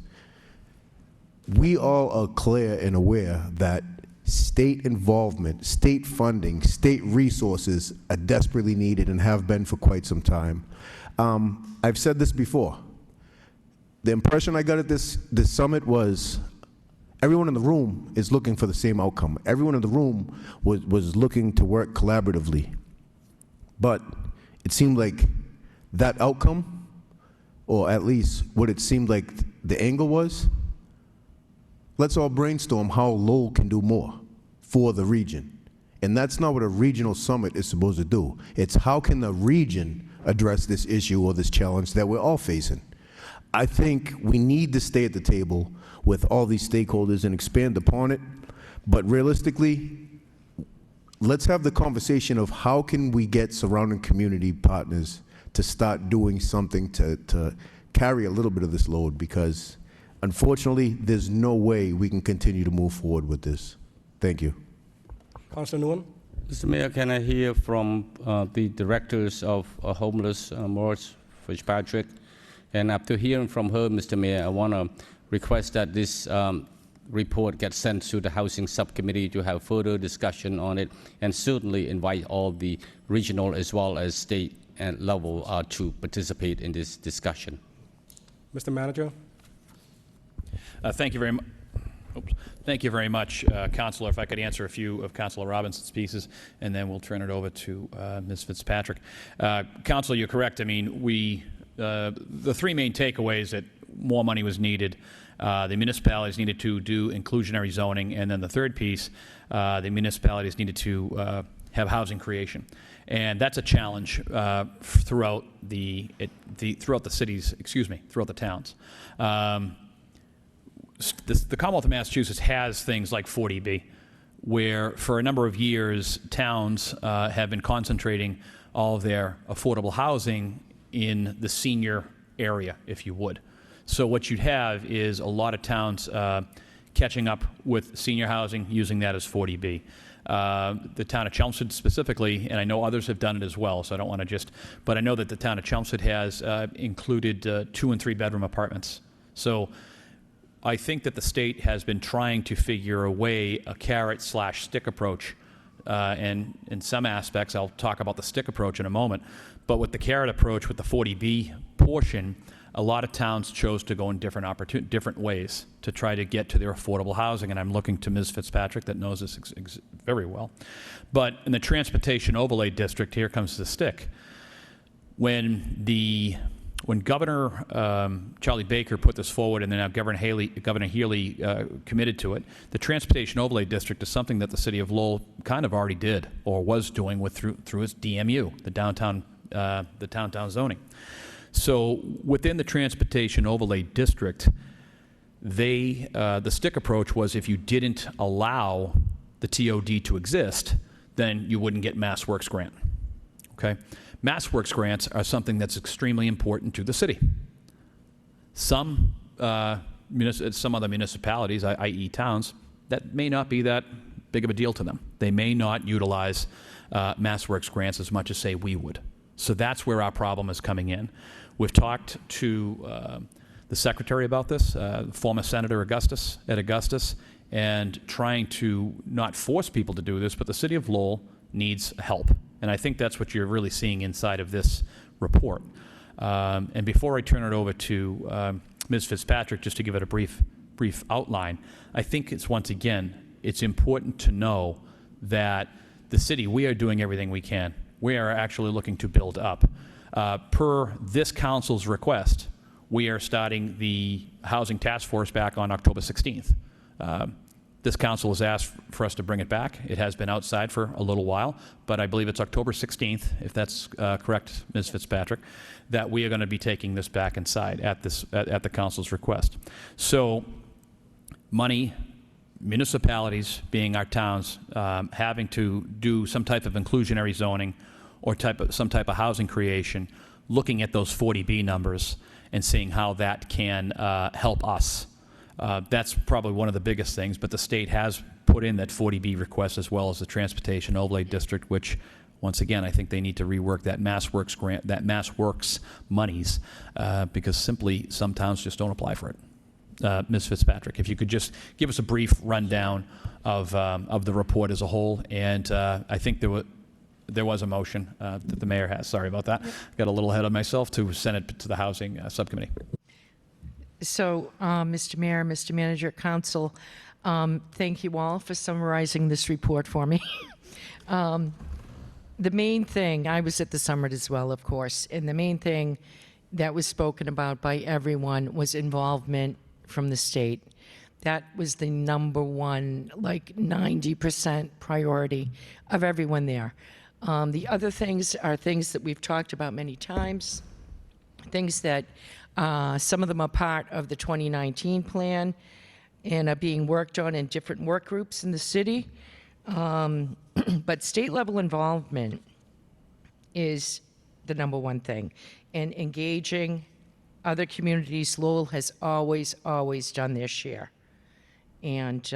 We all are clear and aware that state involvement, state funding, state resources are desperately needed and have been for quite some time. I've said this before. The impression I got at this summit was everyone in the room is looking for the same outcome. Everyone in the room was looking to work collaboratively. But it seemed like that outcome, or at least what it seemed like the angle was, let's all brainstorm how Lowell can do more for the region. And that's not what a regional summit is supposed to do. It's how can the region address this issue or this challenge that we're all facing. I think we need to stay at the table with all these stakeholders and expand upon it, but realistically, let's have the conversation of how can we get surrounding community partners to start doing something to carry a little bit of this load, because unfortunately, there's no way we can continue to move forward with this. Thank you. Councilor Nguyen? Mr. Mayor, can I hear from the directors of Homeless Morris Fitzpatrick? And after hearing from her, Mr. Mayor, I want to request that this report gets sent to the Housing Subcommittee to have further discussion on it, and certainly invite all the regional as well as state and level to participate in this discussion. Mr. Manager? Thank you very much. Oops. Thank you very much, Councilor. If I could answer a few of Councilor Robinson's pieces, and then we'll turn it over to Ms. Fitzpatrick. Councilor, you're correct. I mean, the three main takeaways that more money was needed. The municipalities needed to do inclusionary zoning, and then the third piece, the municipalities needed to have housing creation, and that's a challenge throughout the cities. Excuse me, throughout the towns. The Commonwealth of Massachusetts has things like 40B, where for a number of years towns have been concentrating all of their affordable housing in the senior area, if you would. So what you'd have is a lot of towns catching up with senior housing, using that as 40B. The town of Chelmsford specifically, and I know others have done it as well, so I don't want to just, but I know that the town of Chelmsford has included 2- and 3-bedroom apartments. So I think that the state has been trying to figure a carrot/stick approach, and in some aspects, I'll talk about the stick approach in a moment, but with the carrot approach, with the 40B portion, a lot of towns chose to go in different ways to try to get to their affordable housing, and I'm looking to Ms. Fitzpatrick that knows this very well. But in the Transportation Overlay District, here comes the stick. When Governor Charlie Baker put this forward, and then now Governor Healy committed to it, the Transportation Overlay District is something that the city of Lowell kind of already did or was doing through its DMU, the downtown zoning. So within the Transportation Overlay District, the stick approach was if you didn't allow the TOD to exist, then you wouldn't get MassWorks grant. Okay? MassWorks grants are something that's extremely important to the city. Some other municipalities, i.e. towns, that may not be that big of a deal to them. They may not utilize MassWorks grants as much as, say, we would. So that's where our problem is coming in. We've talked to the secretary about this, former Senator Augustus, and trying to not force people to do this, but the city of Lowell needs help. And I think that's what you're really seeing inside of this report. And before I turn it over to Ms. Fitzpatrick, just to give it a brief outline, I think it's important to know that the city, we are doing everything we can. We are actually looking to build up. Per this council's request, we are starting the Housing Task Force back on October 16th. This council has asked for us to bring it back. It has been outside for a little while, but I believe it's October 16th, if that's correct, Ms. Fitzpatrick, that we are going to be taking this back inside at the council's request. So money, municipalities, being our towns, having to do some type of inclusionary zoning or some type of housing creation, looking at those 40B numbers and seeing how that can help us. That's probably one of the biggest things, but the state has put in that 40B request as well as the Transportation Overlay District, which, once again, I think they need to rework that MassWorks grant, that MassWorks monies, because simply some towns just don't apply for it. Ms. Fitzpatrick, if you could just give us a brief rundown of the report as a whole, and I think there was a motion that the mayor has. Sorry about that. Got a little ahead of myself to send it to the Housing Subcommittee. So, Mr. Mayor, Mr. Manager, Council, thank you all for summarizing this report for me. The main thing, I was at the summit as well, of course, and the main thing that was spoken about by everyone was involvement from the state. That was the number one, like 90% priority of everyone there. The other things are things that we've talked about many times, things that some of them are part of the 2019 plan and are being worked on in different work groups in the city. But state level involvement is the number one thing. And engaging other communities, Lowell has always done their share. And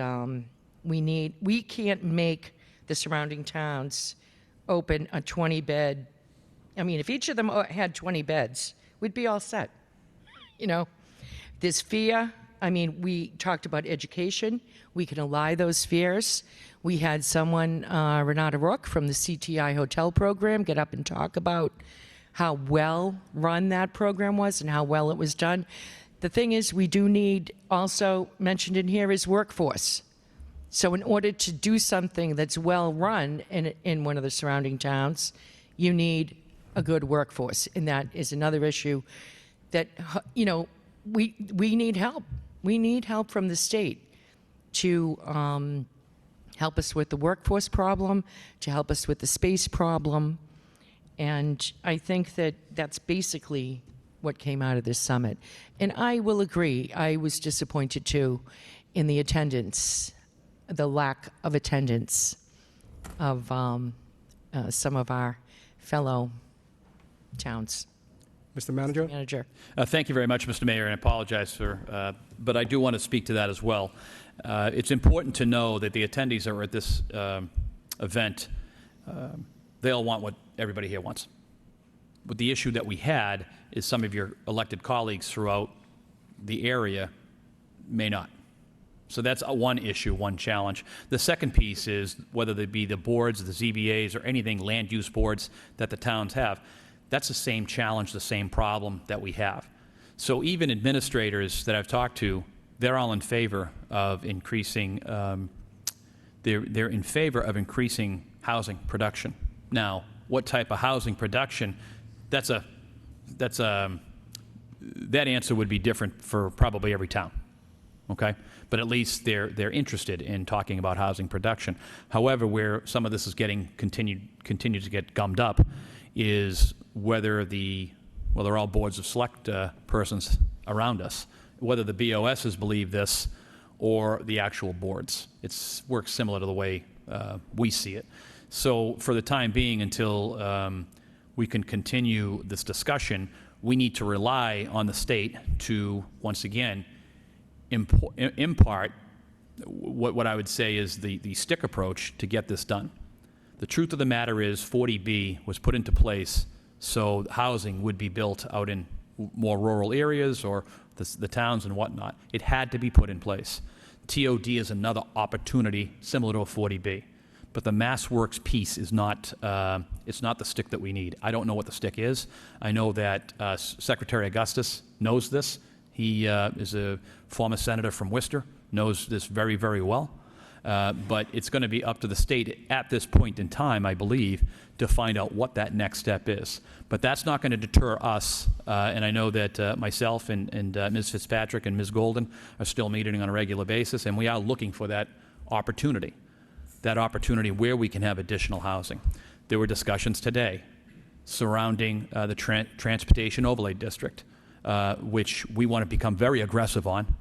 we can't make the surrounding towns open a 20-bed. I mean, if each of them had 20 beds, we'd be all set. You know, there's fear. I mean, we talked about education. We can allay those fears. We had someone, Renata Rook from the CTI Hotel program, get up and talk about how well run that program was and how well it was done. the thing is, we do need, also mentioned in here, is workforce. So in order to do something that's well-run in one of the surrounding towns, you need a good workforce. And that is another issue that, you know, we need help. We need help from the state to help us with the workforce problem, to help us with the space problem. And I think that that's basically what came out of this summit. And I will agree, I was disappointed too in the attendance, the lack of attendance of some of our fellow towns. Mr. Manager? Manager. Thank you very much, Mr. Mayor, and I apologize for, but I do want to speak to that as well. It's important to know that the attendees that are at this event, they all want what everybody here wants. But the issue that we had is some of your elected colleagues throughout the area may not. So that's one issue, one challenge. The second piece is whether they be the boards, the ZBAs, or anything, land use boards that the towns have, that's the same challenge, the same problem that we have. So even administrators that I've talked to, they're all in favor of increasing, they're in favor of increasing housing production. Now, what type of housing production? That answer would be different for probably every town, okay? But at least they're interested in talking about housing production. However, where some of this is getting continues to get gummed up is whether they're all boards of select persons around us, whether the BOSs believe this or the actual boards. It works similar to the way we see it. So for the time being, until we can continue this discussion, we need to rely on the state to, once again, impart what I would say is the stick approach to get this done. The truth of the matter is 40B was put into place so housing would be built out in more rural areas or the towns and whatnot. It had to be put in place. TOD is another opportunity similar to a 40B. But the MassWorks piece is not, it's not the stick that we need. I don't know what the stick is. I know that Secretary Augustus knows this. He is a former senator from Worcester, knows this very, very well. But it's going to be up to the state at this point in time, I believe, to find out what that next step is. But that's not going to deter us, and I know that myself and Ms. Fitzpatrick and Ms. Golden are still meeting on a regular basis, and we are looking for that opportunity where we can have additional housing. There were discussions today surrounding the Transportation Overlay District, which we want to become very aggressive on,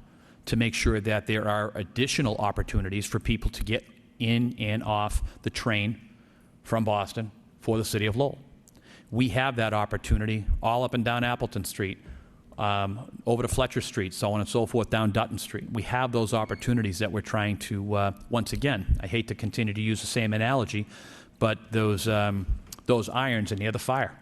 to make sure that there are additional opportunities for people to get in and off the train from Boston for the city of Lowell. We have that opportunity all up and down Appleton Street, over to Fletcher Street, so on and so forth, down Dutton Street. We have those opportunities that we're trying to, once again, I hate to continue to use the same analogy, but those irons are near the fire.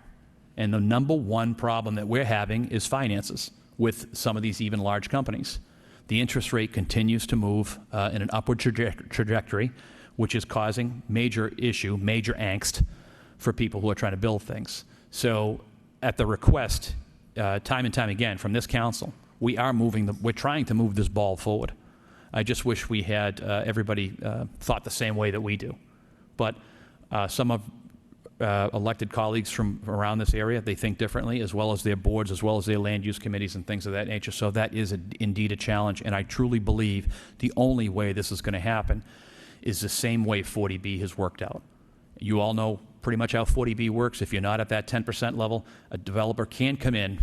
And the number one problem that we're having is finances with some of these even large companies. The interest rate continues to move in an upward trajectory, which is causing major issue, major angst for people who are trying to build things. So at the request, time and time again from this council, we're trying to move this ball forward. I just wish we had everybody thought the same way that we do. But some of elected colleagues from around this area, they think differently, as well as their boards, as well as their land use committees and things of that nature. So that is indeed a challenge, and I truly believe the only way this is going to happen is the same way 40B has worked out. You all know pretty much how 40B works. If you're not at that 10% level, a developer can come in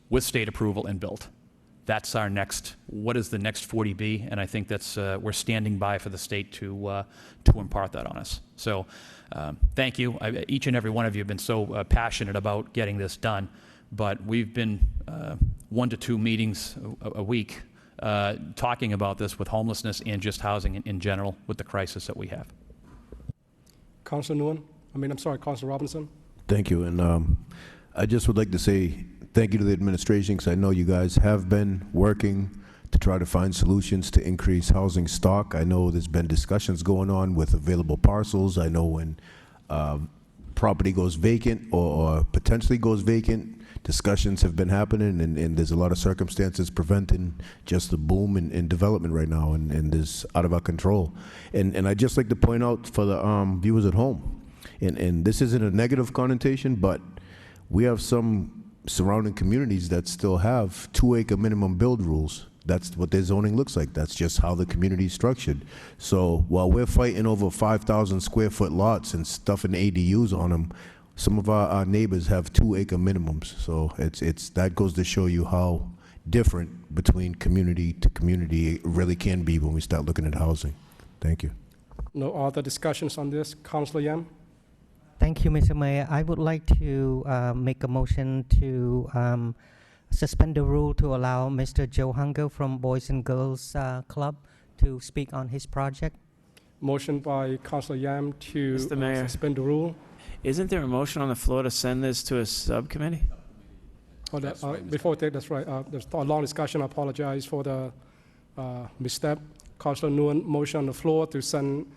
with state approval and build. That's our next, what is the next 40B? And I think that's, we're standing by for the state to impart that on us. So thank you. Each and every one of you have been so passionate about getting this done, but we've been 1 to 2 meetings a week talking about this with homelessness and just housing in general with the crisis that we have. Councilor Councilor Robinson. Thank you, and I just would like to say thank you to the administration, because I know you guys have been working to try to find solutions to increase housing stock. I know there's been discussions going on with available parcels. I know when property goes vacant or potentially goes vacant, discussions have been happening, and there's a lot of circumstances preventing just the boom in development right now, and is out of our control. And I'd just like to point out for the viewers at home, and this isn't a negative connotation, but we have some surrounding communities that still have 2-acre minimum build rules. That's what their zoning looks like. That's just how the community is structured. So while we're fighting over 5,000 square foot lots and stuffing ADUs on them, some of our neighbors have 2-acre minimums. So it's that goes to show you how different between community to community it really can be when we start looking at housing. Thank you. No other discussions on this. Councillor Yam? Thank you, Mr. Mayor. I would like to make a motion to suspend the rule to allow Mr. Joe Hunger from Boys and Girls Club to speak on his project. Motion by Councillor Yam to Mr. Mayor. suspend the rule. Isn't there a motion on the floor to send this to a subcommittee? Oh, before that, that's right. There's a long discussion. I apologize for the misstep. Councillor Nguyen, motion on the floor to send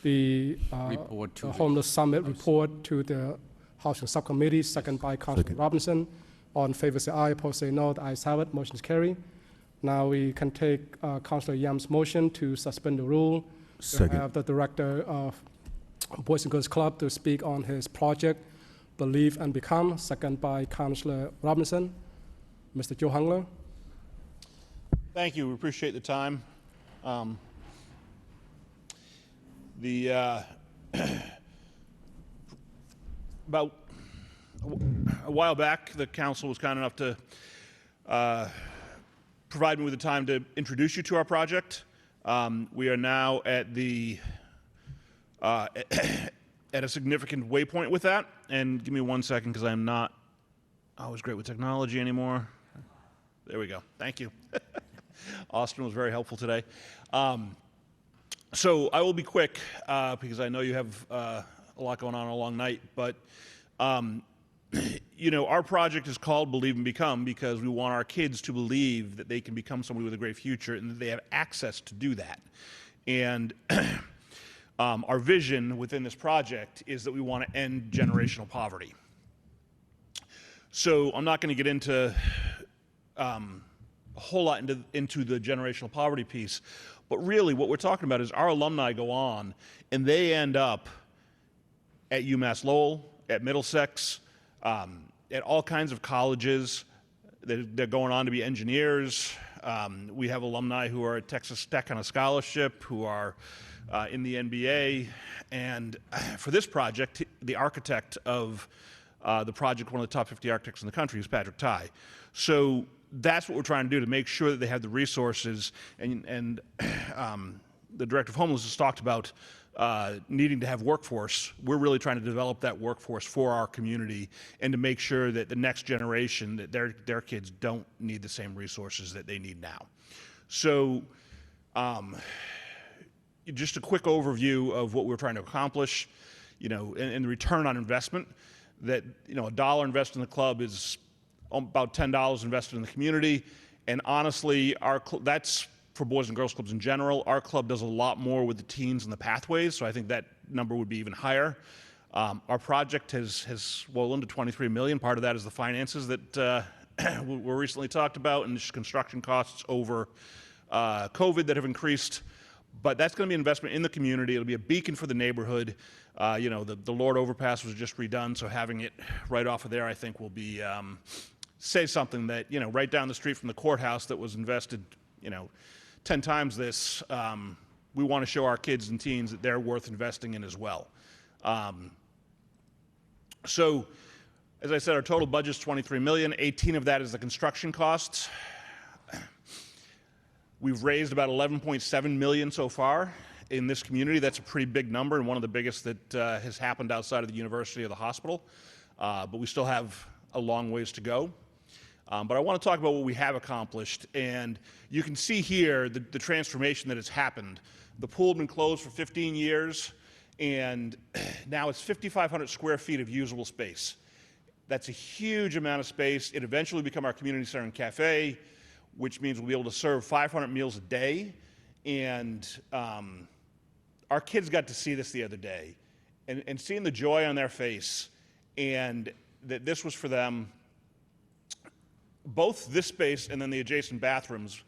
the Report to the- Homeless Summit report to the Housing Subcommittee, second by Councillor Robinson. All in favor say aye, opposed say no. The ayes have it. Motion is carried. Now we can take Councillor Yam's motion to suspend the rule. Second. To have the director of Boys and Girls Club to speak on his project, Believe and Become, second by Councillor Robinson. Mr. Joe Hungler. Thank you. We appreciate the time. About a while back, the council was kind enough to provide me with the time to introduce you to our project. We are now at the at a significant waypoint with that. And give me 1 second, because I'm not always great with technology anymore. There we go. Thank you. Austin was very helpful today. So I will be quick because I know you have a lot going on a long night. But, you know, our project is called Believe and Become because we want our kids to believe that they can become somebody with a great future and that they have access to do that. And our vision within this project is that we want to end generational poverty. So I'm not going to get into a whole lot into the generational poverty piece, but really what we're talking about is our alumni go on and they end up at UMass Lowell, at Middlesex, at all kinds of colleges. They're going on to be engineers. We have alumni who are at Texas Tech on a scholarship, who are in the NBA. And for this project, the architect of the project, one of the top 50 architects in the country, is Patrick Tai. So that's what we're trying to do, to make sure that they have the resources. And the Director of Homelessness talked about needing to have workforce. We're really trying to develop that workforce for our community and to make sure that the next generation, that their kids don't need the same resources that they need now. So just a quick overview of what we're trying to accomplish, you know, and the return on investment, that, you know, $1 invested in the club is about $10 invested in the community. And honestly, that's for Boys and Girls Clubs in general. Our club does a lot more with the teens and the pathways, so I think that number would be even higher. Our project has well into $23 million. Part of that is the finances that were recently talked about, and just construction costs over COVID that have increased. But that's going to be an investment in the community. It'll be a beacon for the neighborhood. You know, the Lord Overpass was just redone, so having it right off of there, I think, will be say something that, you know, right down the street from the courthouse that was invested, you know, 10 times this. We want to show our kids and teens that they're worth investing in as well. So, as I said, our total budget is $23 million. 18 of that is the construction costs. We've raised about $11.7 million so far in this community. That's a pretty big number, and one of the biggest that has happened outside of the university or the hospital. But we still have a long ways to go. But I want to talk about what we have accomplished. And you can see here the transformation that has happened. The pool had been closed for 15 years, and now it's 5,500 square feet of usable space. That's a huge amount of space. It eventually become our community center and cafe, which means we'll be able to serve 500 meals a day. And our kids got to see this the other day, and seeing the joy on their face, and that this was for them, both this space and then the adjacent bathrooms,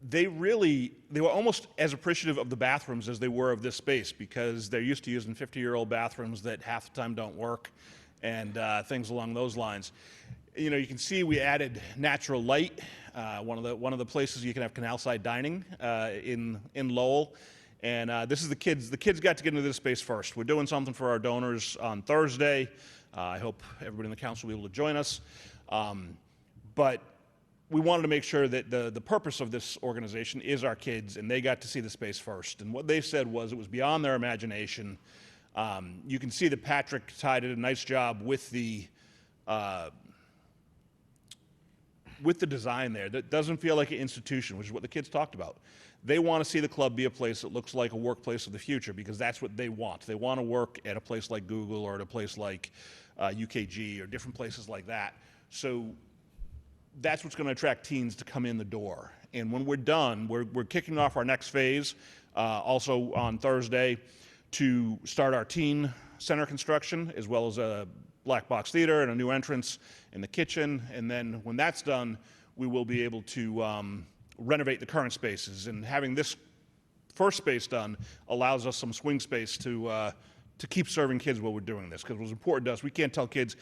they were almost as appreciative of the bathrooms as they were of this space, because they're used to using 50-year-old bathrooms that half the time don't work, and things along those lines. You know, you can see we added natural light. One of the places you can have canal side dining in Lowell. And this is the kids. The kids got to get into this space first. We're doing something for our donors on Thursday. I hope everybody in the council will be able to join us. But we wanted to make sure that the purpose of this organization is our kids, and they got to see the space first. And what they said was it was beyond their imagination. You can see that Patrick Ty did a nice job with the design there. That doesn't feel like an institution, which is what the kids talked about. They want to see the club be a place that looks like a workplace of the future, because that's what they want. They want to work at a place like Google or at a place like UKG or different places like that. So that's what's going to attract teens to come in the door. And when we're done, we're kicking off our next phase also on Thursday to start our teen center construction, as well as a black box theater and a new entrance in the kitchen. And then when that's done, we will be able to renovate the current spaces. And having this first space done allows us some swing space to keep serving kids while we're doing this, because it was important to us. We can't tell kids,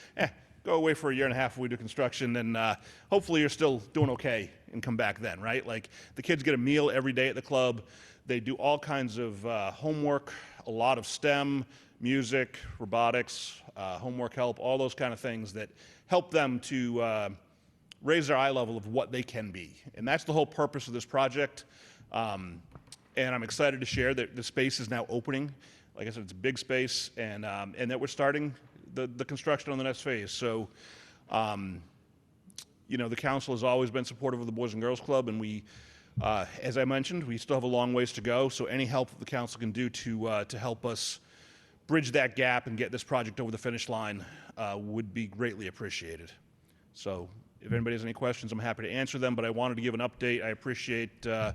go away for a year and a half when we do construction, and hopefully you're still doing okay and come back then, right? Like, the kids get a meal every day at the club. They do all kinds of homework, a lot of STEM, music, robotics, homework help, all those kind of things that help them to raise their eye level of what they can be. And that's the whole purpose of this project. And I'm excited to share that the space is now opening. Like I said, it's a big space, and that we're starting the construction on the next phase. So, you know, the council has always been supportive of the Boys and Girls Club, and we, as I mentioned, we still have a long ways to go. So any help that the council can do to help us bridge that gap and get this project over the finish line would be greatly appreciated. So if anybody has any questions, I'm happy to answer them, but I wanted to give an update. I appreciate the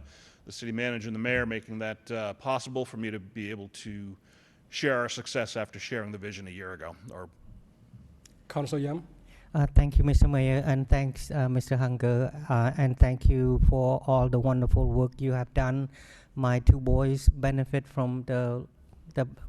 city manager and the mayor making that possible for me to be able to share our success after sharing the vision a year ago. Or Councilor Yam? Thank you, Mr. Mayor, and thanks, Mr. Hunger, and thank you for all the wonderful work you have done. My two boys benefit from the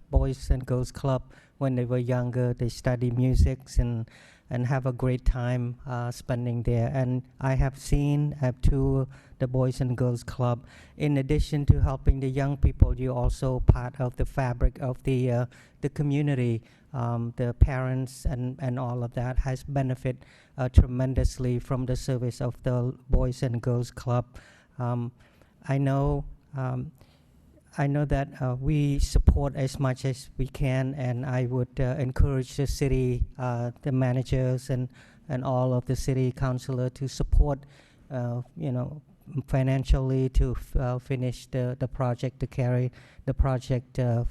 Boys and Girls Club when they were younger. They study music and have a great time spending there. And I have seen to the Boys and Girls Club, in addition to helping the young people, you're also part of the fabric of the community. The parents and all of that has benefit tremendously from the service of the Boys and Girls Club. I know that we support as much as we can, and I would encourage the city, the managers, and all of the city councilor to support, financially to finish the project, to carry the project to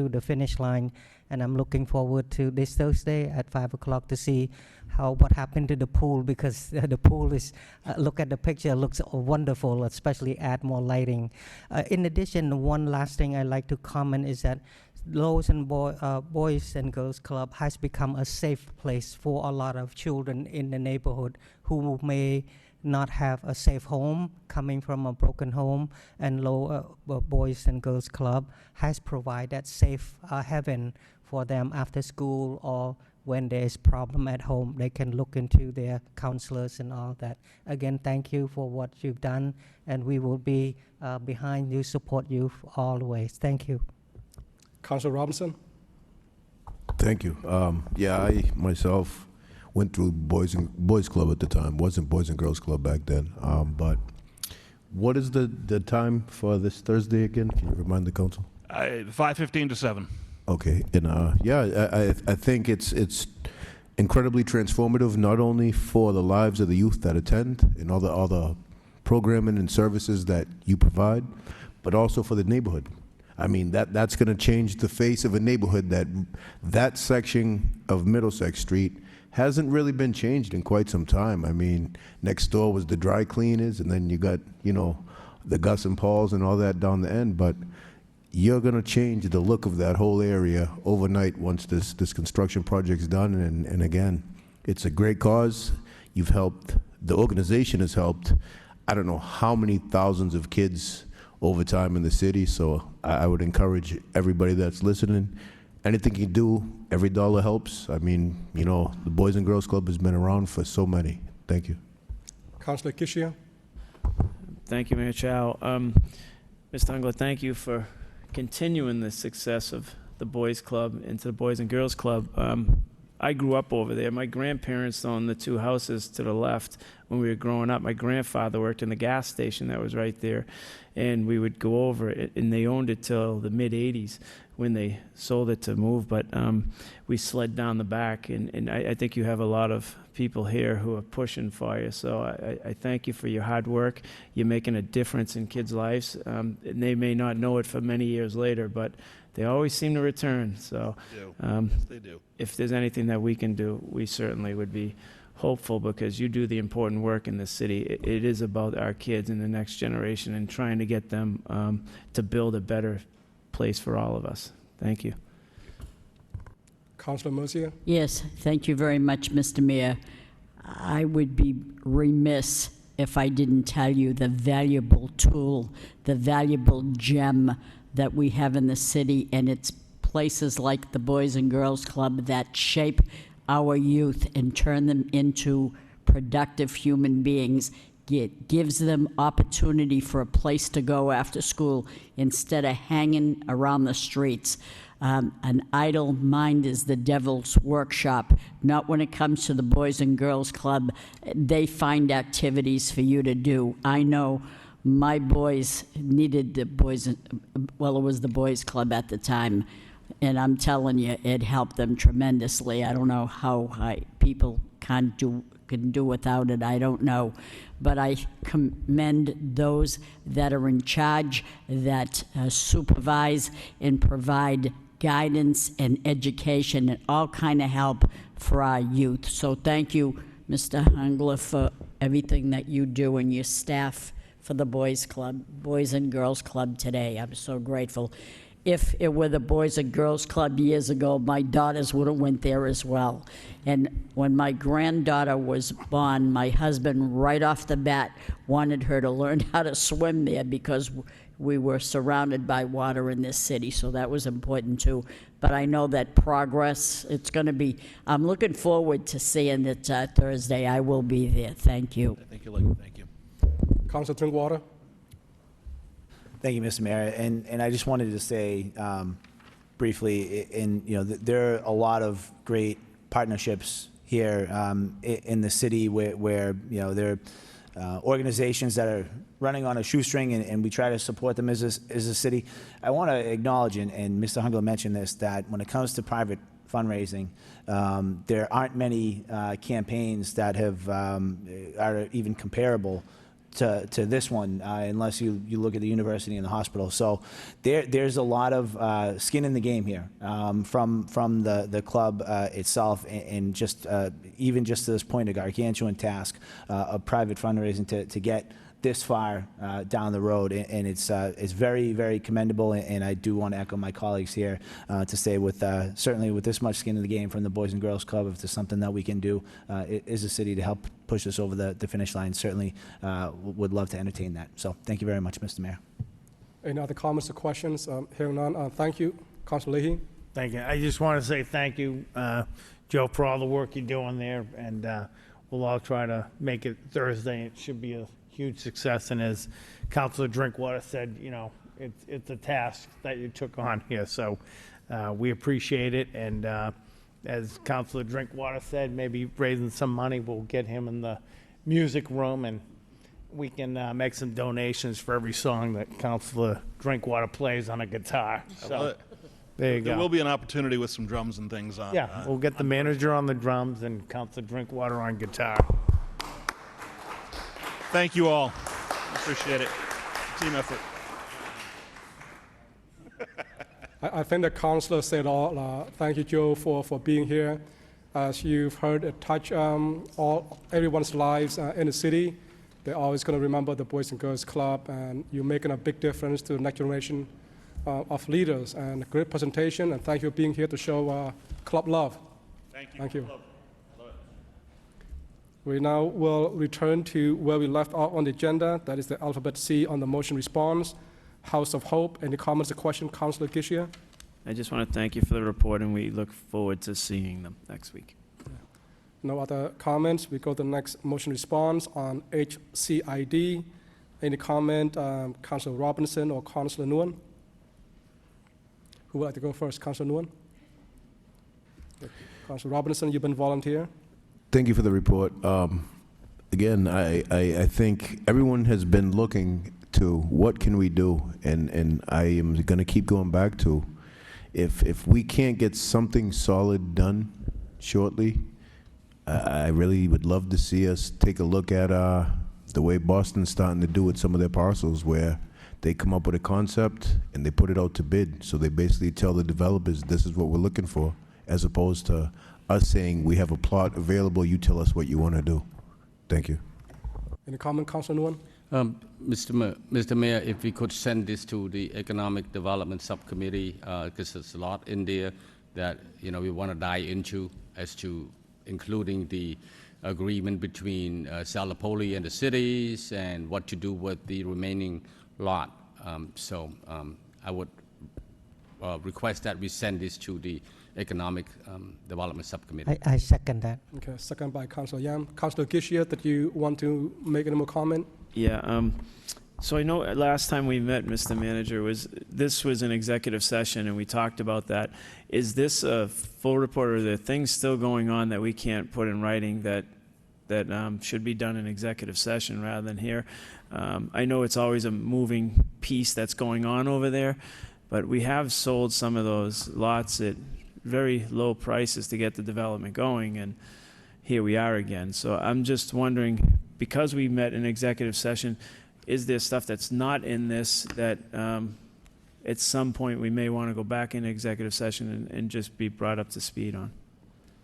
the finish line. And I'm looking forward to this Thursday at 5 o'clock to see what happened to the pool, because the pool is, look at the picture, it looks wonderful, especially add more lighting. In addition, one last thing I'd like to comment is that Boys and Girls Club has become a safe place for a lot of children in the neighborhood who may not have a safe home, coming from a broken home, and Boys and Girls Club has provided that safe haven for them after school, or when there's problem at home, they can look into their counselors and all that. Again, thank you for what you've done, and we will be behind you, support you always. Thank you. Councilor Robinson? Thank you. Yeah, I myself went through Boys Club at the time. Wasn't Boys and Girls Club back then. But what is the time for this Thursday again? Can you remind the council? 5:15 to 7. Okay, and yeah, I think it's incredibly transformative, not only for the lives of the youth that attend and all the other programming and services that you provide, but also for the neighborhood. I mean, that's going to change the face of a neighborhood. That section of Middlesex Street hasn't really been changed in quite some time. I mean, next door was the dry cleaners, and then you got, the Gus and Paul's and all that down the end, but you're going to change the look of that whole area overnight once this construction project's done. And again, it's a great cause. You've helped, the organization has helped, I don't know how many thousands of kids over time in the city, so I would encourage everybody that's listening, anything you do, every dollar helps. I mean, you know, the Boys and Girls Club has been around for so many. Thank you. Councillor Kishia. Thank you, Mayor Chow. Mr. Ungler, thank you for continuing the success of the Boys Club into the Boys and Girls Club. I grew up over there. My grandparents owned the two houses to the left when we were growing up. My grandfather worked in the gas station that was right there, and we would go over it, and they owned it till the mid-'80s when they sold it to move, but we slid down the back, and I think you have a lot of people here who are pushing for you, so I thank you for your hard work. You're making a difference in kids' lives, and they may not know it for many years later, but they always seem to return, so They do. if there's anything that we can do, we certainly would be hopeful, because you do the important work in the city. It is about our kids and the next generation and trying to get them to build a better place for all of us. Thank you. Councillor Mercier. Yes, thank you very much, Mr. Mayor. I would be remiss if I didn't tell you the valuable tool, the valuable gem that we have in the city, and it's places like the Boys and Girls Club that shape our youth and turn them into productive human beings. It gives them opportunity for a place to go after school instead of hanging around the streets. An idle mind is the devil's workshop. Not when it comes to the Boys and Girls Club. They find activities for you to do. I know my boys needed the boys, well, it was the Boys Club at the time, and I'm telling you, it helped them tremendously. I don't know how people can do without it, I don't know. But I commend those that are in charge, that supervise and provide guidance and education and all kind of help for our youth. So thank you, Mr. Hungler, for everything that you do and your staff for the Boys and Girls Club today. I'm so grateful. If it were the Boys and Girls Club years ago, my daughters would have went there as well. And when my granddaughter was born, my husband, right off the bat, wanted her to learn how to swim there because we were surrounded by water in this city, so that was important too. But I know that progress, it's going to be, I'm looking forward to seeing it Thursday. I will be there. Thank you. Thank you. Thank you. Councillor Drinkwater. Thank you, Mr. Mayor. And I just wanted to say briefly, there are a lot of great partnerships here in the city where there are organizations that are running on a shoestring, and we try to support them as a city. I want to acknowledge, and Mr. Hungler mentioned this, that when it comes to private fundraising, there aren't many campaigns that are even comparable to this one, unless you look at the university and the hospital. So there's a lot of skin in the game here from the club itself, and just even just to this point, a gargantuan task of private fundraising to get this far down the road, and it's very, very commendable. And I do want to echo my colleagues here to say, with certainly with this much skin in the game from the Boys and Girls Club, if there's something that we can do as a city to help push us over the finish line, certainly would love to entertain that. So thank you very much, Mr. Mayor. Any other comments or questions? Hearing none, thank you. Councillor Leahy. Thank you. I just want to say thank you, Joe, for all the work you're doing there, and we'll all try to make it Thursday. It should be a huge success, and as Councilor Drinkwater said, it's a task that you took on here, so we appreciate it. And as Councilor Drinkwater said, maybe raising some money will get him in the music room, and we can make some donations for every song that Councilor Drinkwater plays on a guitar. So there you go. There will be an opportunity with some drums and things on. Yeah, we'll get the manager on the drums and Councilor Drinkwater on guitar. Thank you all. Appreciate it. Team effort. I think the councillor said all. Thank you, Joe, for being here. As you've heard, it touched everyone's lives in the city. They're always going to remember the Boys and Girls Club, and you're making a big difference to the next generation of leaders. And a great presentation, and thank you for being here to show club love. Thank you. Thank you. We now will return to where we left off on the agenda. That is the alphabet C on the motion response. House of Hope. Any comments or questions, Councilor Gishia? I just want to thank you for the report, and we look forward to seeing them next week. No other comments. We go to the next motion response on HCID. Any comment, Councilor Robinson or Councilor Nguyen? Who would like to go first, Councilor Nguyen? Councilor Robinson, you've been volunteer. Thank you for the report. Again, I think everyone has been looking to what can we do, and I am going to keep going back to if we can't get something solid done shortly, I really would love to see us take a look at the way Boston's starting to do with some of their parcels, where they come up with a concept and they put it out to bid. So they basically tell the developers, this is what we're looking for, as opposed to us saying, we have a plot available, you tell us what you want to do. Thank you. Any comment, Councilor Nguyen? Mr. Mayor, if we could send this to the Economic Development Subcommittee, because there's a lot in there that we want to dive into, as to including the agreement between Salapoli and the cities and what to do with the remaining lot. I would request that we send this to the Economic Development Subcommittee. I second that. Okay, second by Councilor Yam. Councilor Gishia, did you want to make any more comment? Yeah, so I know last time we met, Mr. Manager, this was an executive session, and we talked about that. Is this a full report, or are there things still going on that we can't put in writing that should be done in executive session rather than here? I know it's always a moving piece that's going on over there, but we have sold some of those lots at very low prices to get the development going, and here we are again. So I'm just wondering, because we met in executive session, is there stuff that's not in this that at some point we may want to go back into executive session and just be brought up to speed on?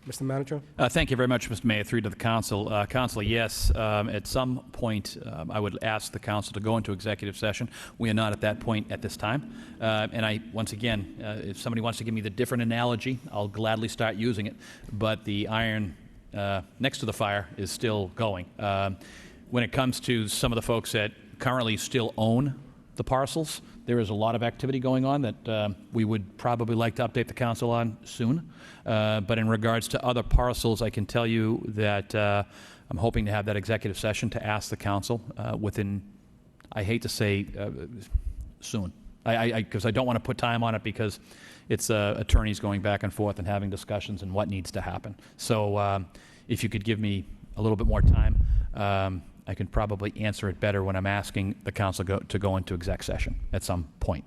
Mr. Manager? Thank you very much, Mr. Mayor. Through to the council. Councilor, yes, at some point I would ask the council to go into executive session. We are not at that point at this time. And once again, if somebody wants to give me the different analogy, I'll gladly start using it. But the iron next to the fire is still going. When it comes to some of the folks that currently still own the parcels, there is a lot of activity going on that we would probably like to update the council on soon. But in regards to other parcels, I can tell you that I'm hoping to have that executive session to ask the council within, I hate to say soon, because I don't want to put time on it, because it's attorneys going back and forth and having discussions and what needs to happen. So if you could give me a little bit more time, I can probably answer it better when I'm asking the council to go into exec session at some point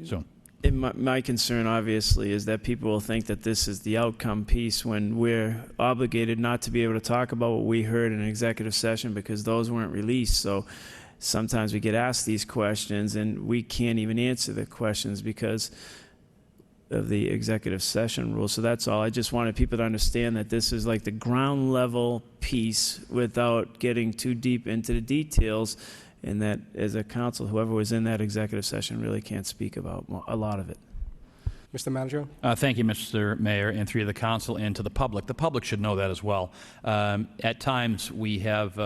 soon. And my concern, obviously, is that people will think that this is the outcome piece when we're obligated not to be able to talk about what we heard in executive session because those weren't released. So sometimes we get asked these questions and we can't even answer the questions because of the executive session rule. So that's all. I just wanted people to understand that this is like the ground level piece without getting too deep into the details, and that as a council, whoever was in that executive session really can't speak about a lot of it. Mr. Manager? Thank you, Mr. Mayor, and through the council and to the public. The public should know that as well. At times, we have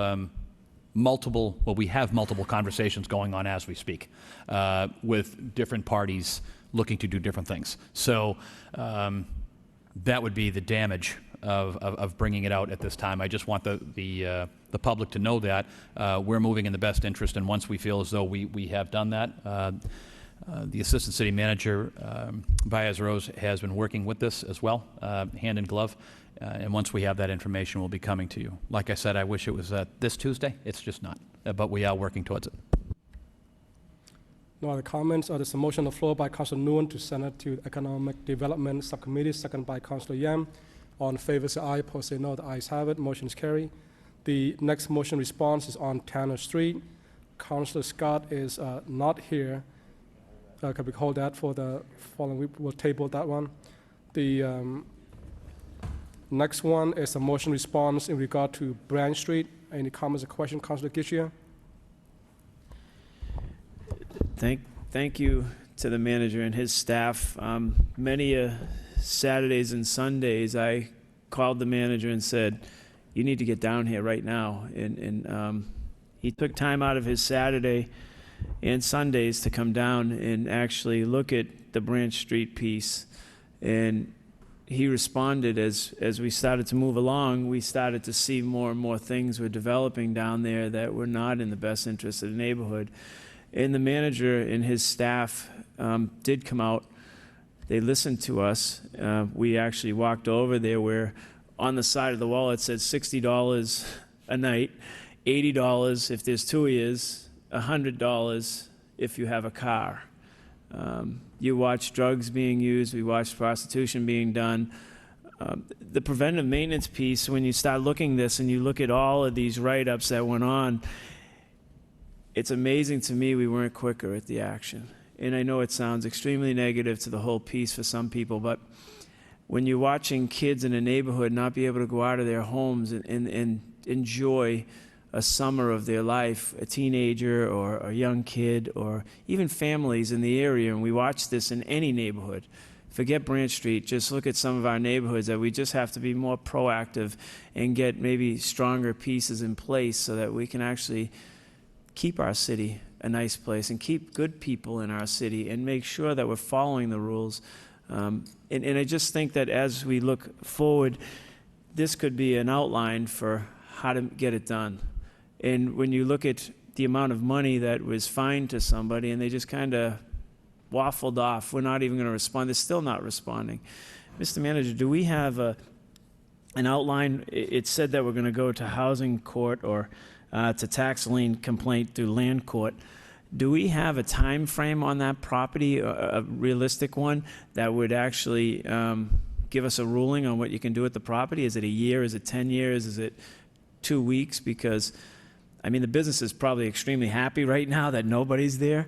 multiple conversations going on as we speak with different parties looking to do different things. So that would be the damage of bringing it out at this time. I just want the public to know that we're moving in the best interest, and once we feel as though we have done that, the Assistant City Manager, Baez Rose, has been working with this as well, hand in glove, and once we have that information, we'll be coming to you. Like I said, I wish it was this Tuesday. It's just not, but we are working towards it. No other comments. There's a motion on the floor by Councilor Nguyen to send it to Economic Development Subcommittee, second by Councilor Yam. All in favor, say aye. Opposed, say no. The ayes have it. Motion is carried. The next motion response is on Tanner Street. Councilor Scott is not here. Can we hold that for the following week? We'll table that one. The next one is a motion response in regard to Branch Street. Any comments or questions, Councilor Gishia? Thank you to the manager and his staff. Many Saturdays and Sundays, I called the manager and said, you need to get down here right now. And he took time out of his Saturday and Sundays to come down and actually look at the Branch Street piece. And he responded as we started to move along. We started to see more and more things were developing down there that were not in the best interest of the neighborhood. And the manager and his staff did come out. They listened to us. We actually walked over there where on the side of the wall it said $60 a night, $80 if there's 2 years, $100 if you have a car. You watch drugs being used, we watch prostitution being done. The preventive maintenance piece, when you start looking this and you look at all of these write-ups that went on, it's amazing to me we weren't quicker at the action. And I know it sounds extremely negative to the whole piece for some people, but when you're watching kids in a neighborhood not be able to go out of their homes and enjoy a summer of their life, a teenager or a young kid or even families in the area, and we watch this in any neighborhood. Forget Branch Street, just look at some of our neighborhoods that we just have to be more proactive and get maybe stronger pieces in place so that we can actually keep our city a nice place and keep good people in our city and make sure that we're following the rules. And I just think that as we look forward, this could be an outline for how to get it done. And when you look at the amount of money that was fined to somebody and they just kind of waffled off, we're not even going to respond, they're still not responding. Mr. Manager, do we have an outline? It said that we're going to go to housing court or to tax lien complaint through land court. Do we have a time frame on that property, a realistic one, that would actually give us a ruling on what you can do with the property? Is it a year? Is it 10 years? Is it 2 weeks? Because, I mean, the business is probably extremely happy right now that nobody's there,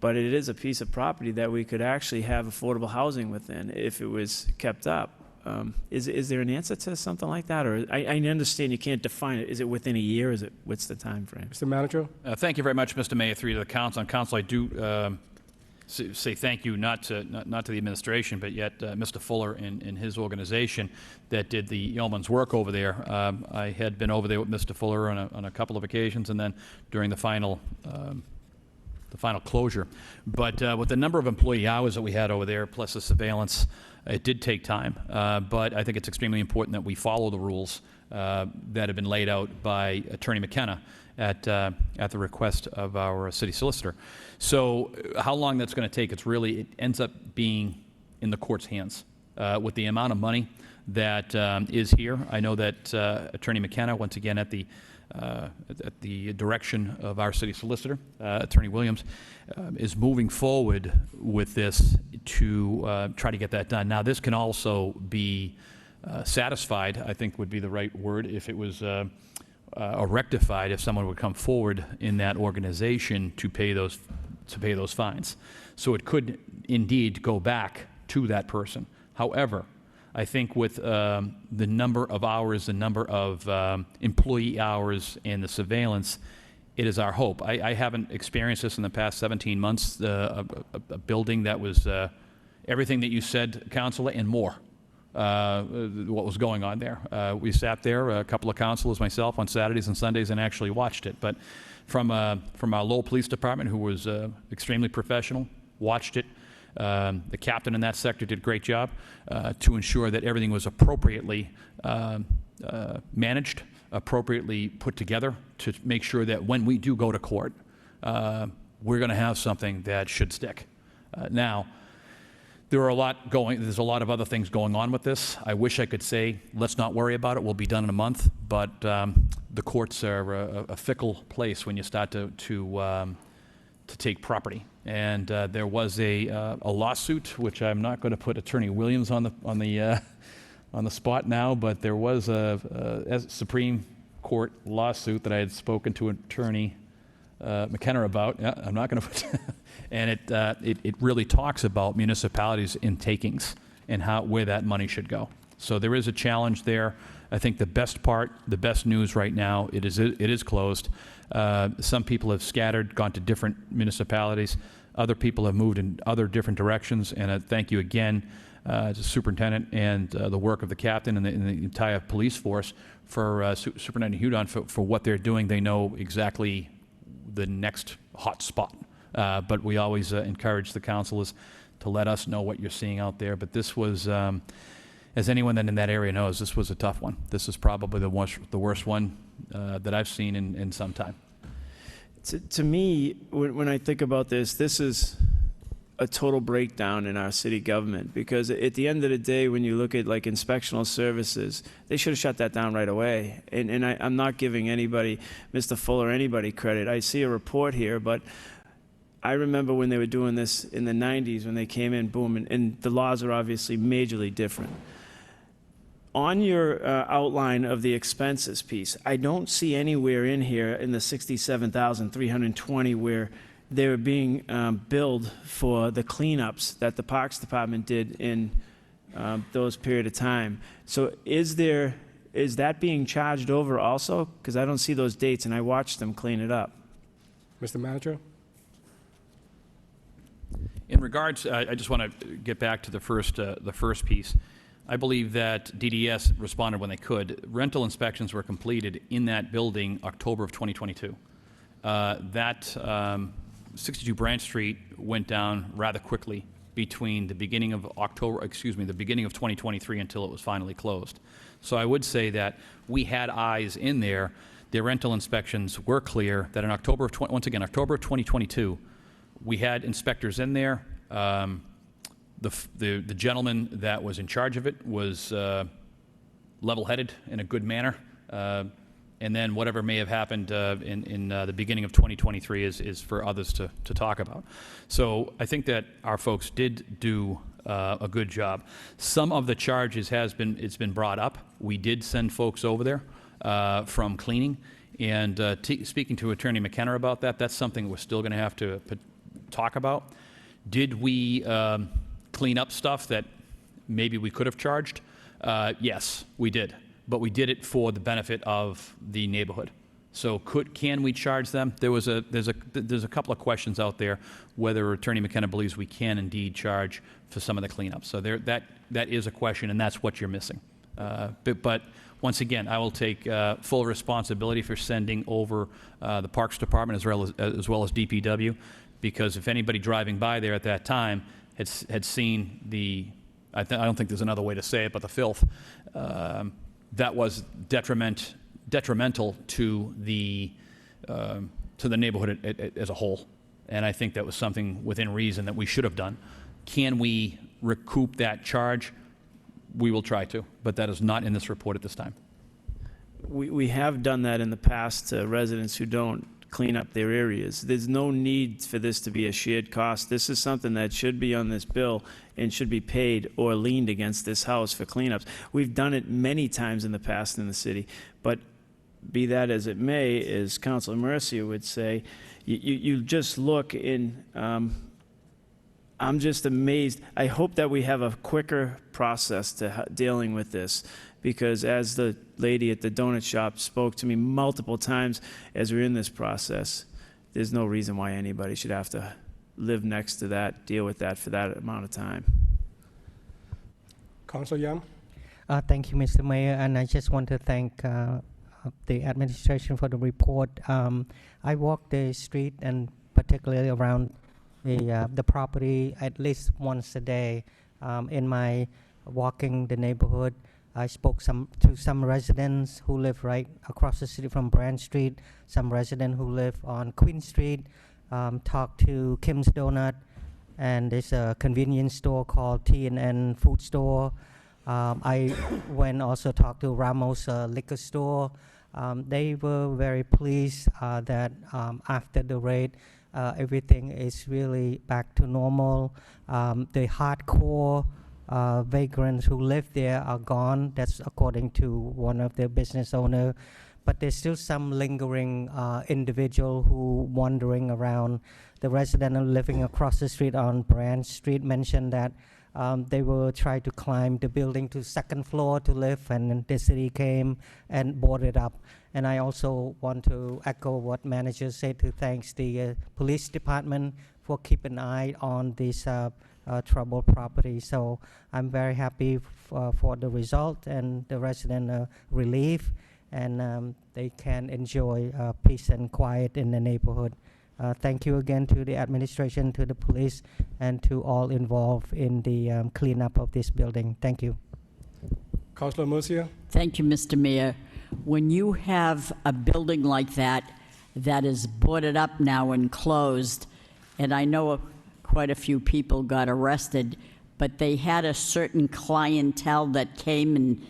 but it is a piece of property that we could actually have affordable housing within if it was kept up. Is there an answer to something like that? Or I understand you can't define it. Is it within a year? What's the time frame? Mr. Manager? Thank you very much, Mr. Mayor, through to the council. And council, I do say thank you not to the administration, but yet Mr. Fuller and his organization that did the yeoman's work over there. I had been over there with Mr. Fuller on a couple of occasions, and then during the final closure. But with the number of employee hours that we had over there, plus the surveillance, it did take time. But I think it's extremely important that we follow the rules that have been laid out by Attorney McKenna at the request of our city solicitor. So how long that's going to take, it ends up being in the court's hands. With the amount of money that is here, I know that Attorney McKenna, once again at the direction of our city solicitor, Attorney Williams, is moving forward with this to try to get that done. Now, this can also be satisfied, I think would be the right word, if it was or rectified, if someone would come forward in that organization to pay those fines. So it could indeed go back to that person. However, I think with the number of hours, the number of employee hours, and the surveillance, it is our hope. I haven't experienced this in the past 17 months, a building that was everything that you said, Councilor, and more, what was going on there. We sat there, a couple of councilors, myself, on Saturdays and Sundays and actually watched it. But from our Lowell Police Department, who was extremely professional, watched it. The captain in that sector did a great job to ensure that everything was appropriately managed, appropriately put together to make sure that when we do go to court, we're going to have something that should stick. Now, there's a lot of other things going on with this. I wish I could say, let's not worry about it, we'll be done in a month, but the courts are a fickle place when you start to take property. And there was a lawsuit, which I'm not going to put Attorney Williams on the spot now, but there was a Supreme Court lawsuit that I had spoken to Attorney McKenna about. Yeah, I'm not going to put, and it really talks about municipalities in takings and where that money should go. So there is a challenge there. I think the best news right now, it is closed. Some people have scattered, gone to different municipalities. Other people have moved in other different directions. And thank you again the superintendent and the work of the captain and the entire police force for Superintendent Hudon for what they're doing. They know exactly the next hot spot. But we always encourage the councilors to let us know what you're seeing out there. But this was, as anyone that in that area knows, this was a tough one. This is probably the worst one that I've seen in some time. To me, when I think about this, this is a total breakdown in our city government, because at the end of the day, when you look at like inspectional services, they should have shut that down right away. And I'm not giving anybody, Mr. Fuller, anybody credit. I see a report here, but I remember when they were doing this in the 90s, when they came in, boom, and the laws are obviously majorly different. On your outline of the expenses piece, I don't see anywhere in here in the $67,320 where they're being billed for the cleanups that the Parks Department did in those period of time. So is that being charged over also? Because I don't see those dates, and I watched them clean it up. Mr. Manager? In regards, I just want to get back to the first piece. I believe that DDS responded when they could. Rental inspections were completed in that building October of 2022. 62 Branch Street went down rather quickly between the beginning of the beginning of 2023 until it was finally closed. So I would say that we had eyes in there. Their rental inspections were clear that in October of 2022, we had inspectors in there. The gentleman that was in charge of it was level-headed in a good manner. And then whatever may have happened in the beginning of 2023 is for others to talk about. So I think that our folks did do a good job. Some of the charges it's been brought up. We did send folks over there from cleaning. And speaking to Attorney McKenna about that, that's something we're still going to have to talk about. Did we clean up stuff that maybe we could have charged? Yes, we did. But we did it for the benefit of the neighborhood. So can we charge them? There's a couple of questions out there whether Attorney McKenna believes we can indeed charge for some of the cleanup. So that is a question, and that's what you're missing. But once again, I will take full responsibility for sending over the Parks Department as well as DPW, because if anybody driving by there at that time had seen I don't think there's another way to say it, but the filth, that was detrimental to the neighborhood as a whole. And I think that was something within reason that we should have done. Can we recoup that charge? We will try to, but that is not in this report at this time. We have done that in the past to residents who don't clean up their areas. There's no need for this to be a shared cost. This is something that should be on this bill and should be paid or leaned against this house for cleanups. We've done it many times in the past in the city, but be that as it may, as Councilor Mercia would say, you just look in, I'm just amazed. I hope that we have a quicker process to dealing with this, because as the lady at the donut shop spoke to me multiple times as we're in this process, there's no reason why anybody should have to live next to that, deal with that for that amount of time. Councilor Yam? Thank you, Mr. Mayor, and I just want to thank the administration for the report. I walk the street and particularly around the property at least once a day. In my walking the neighborhood, I spoke to some residents who live right across the city from Branch Street, some residents who live on Queen Street, talked to Kim's Donut, and there's a convenience store called T&N Food Store. I went also talked to Ramos Liquor Store. They were very pleased that after the raid, everything is really back to normal. The hardcore vagrants who live there are gone. That's according to one of the business owners. But there's still some lingering individual who wandering around. The resident living across the street on Branch Street mentioned that they will try to climb the building to second floor to live, and the city came and boarded up. And I also want to echo what manager said to thanks the police department for keeping an eye on these troubled property. So I'm very happy for the result, and the resident relief, and they can enjoy peace and quiet in the neighborhood. Thank you again to the administration, to the police, and to all involved in the cleanup of this building. Thank you. Councilor Murcia? Thank you, Mr. Mayor. When you have a building like that that is boarded up now and closed, and I know quite a few people got arrested, but they had a certain clientele that came and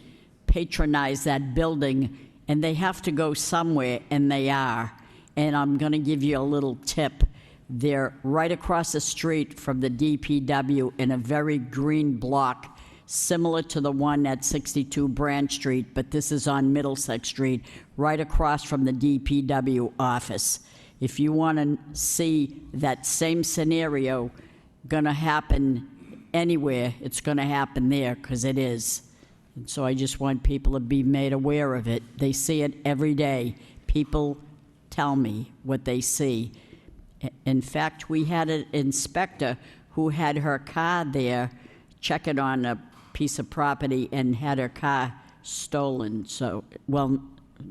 patronized that building, and they have to go somewhere, and they are. And I'm going to give you a little tip. They're right across the street from the DPW in a very green block, similar to the one at 62 Branch Street, but this is on Middlesex Street, right across from the DPW office. If you want to see that same scenario going to happen anywhere, it's going to happen there, because it is. And so I just want people to be made aware of it. They see it every day. People tell me what they see. In fact, we had an inspector who had her car there checking on a piece of property and had her car stolen. So, well,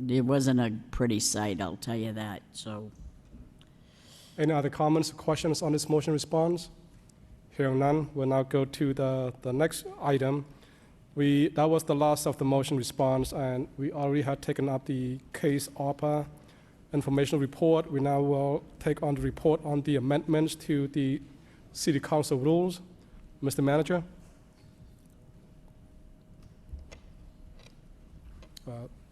it wasn't a pretty sight, I'll tell you that. So, Any other comments or questions on this motion response? Hearing none, we'll now go to the next item. That was the last of the motion response, and we already had taken up the case ARPA informational report. We now will take on the report on the amendments to the City Council rules. Mr. Manager?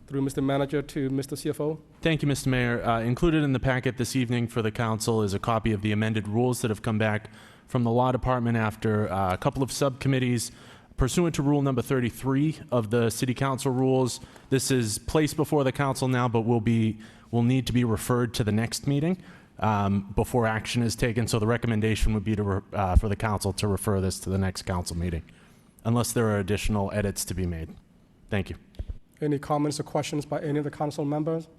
Through Mr. Manager to Mr. CFO. Thank you, Mr. Mayor. Included in the packet this evening for the council is a copy of the amended rules that have come back from the Law Department after a couple of subcommittees. Pursuant to Rule number 33 of the City Council rules, this is placed before the council now, but will need to be referred to the next meeting before action is taken. So the recommendation would be for the council to refer this to the next council meeting, unless there are additional edits to be made. Thank you. Any comments or questions by any of the council members?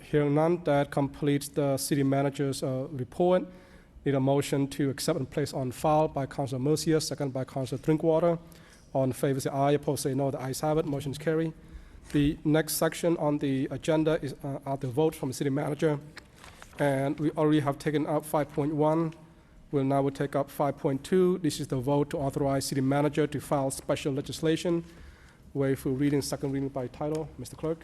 Hearing none, that completes the city manager's report. Need a motion to accept and place on file by Councilor Murcia, second by Councilor Drinkwater. All in favor say aye, opposed say no. The ayes have it. Motion is carried. The next section on the agenda are the votes from the city manager. And we already have taken up 5.1. We'll take up 5.2. This is the vote to authorize city manager to file special legislation. Waive full reading, second reading by title. Mr. Clerk.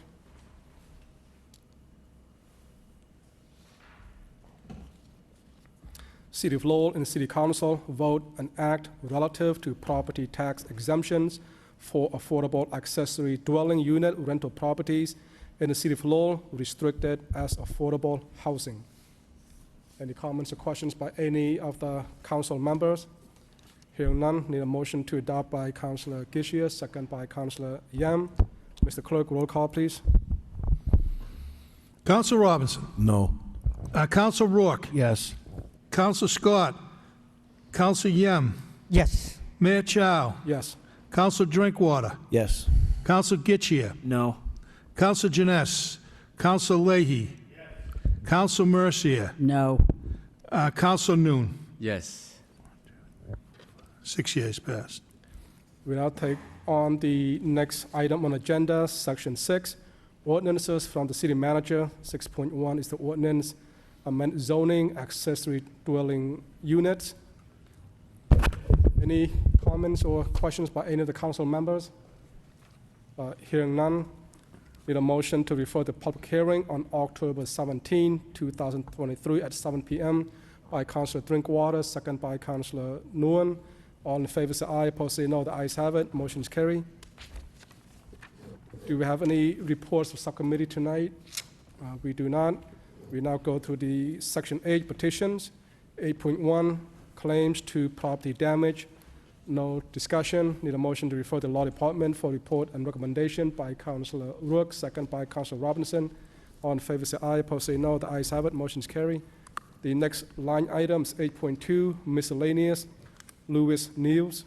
City of Lowell and City Council vote an act relative to property tax exemptions for affordable accessory dwelling unit rental properties in the City of Lowell restricted as affordable housing. Any comments or questions by any of the council members? Hearing none, need a motion to adopt by Councilor Gishia, second by Councilor Yam. Mr. Clerk, roll call, please. Council Robinson. No. Council Rourke. Yes. Council Scott. Council Yem. Yes. Mayor Chow. Yes. Council Drinkwater. Yes. Council Gitchia. No. Council Janess. Council Leahy. Yes. Council Mercia. No. Council Noon. Yes. 6 years passed. We now take on the next item on agenda, Section 6, ordinances from the city manager. 6.1 is the ordinance amend zoning accessory dwelling units. Any comments or questions by any of the council members? Hearing none, need a motion to refer to public hearing on October 17, 2023 at 7 p.m. by Councilor Drinkwater, second by Councilor Nguyen. All in favor say aye, opposed say no. The ayes have it. Motion is carried. Do we have any reports of subcommittee tonight? We do not. We now go to the Section 8 petitions. 8.1, claims to property damage. No discussion. Need a motion to refer to the Law Department for report and recommendation by Councilor Rourke, second by Councilor Robinson. All in favor say aye, opposed say no. The ayes have it. Motion is carried. The next line item is 8.2, miscellaneous. Louis Neves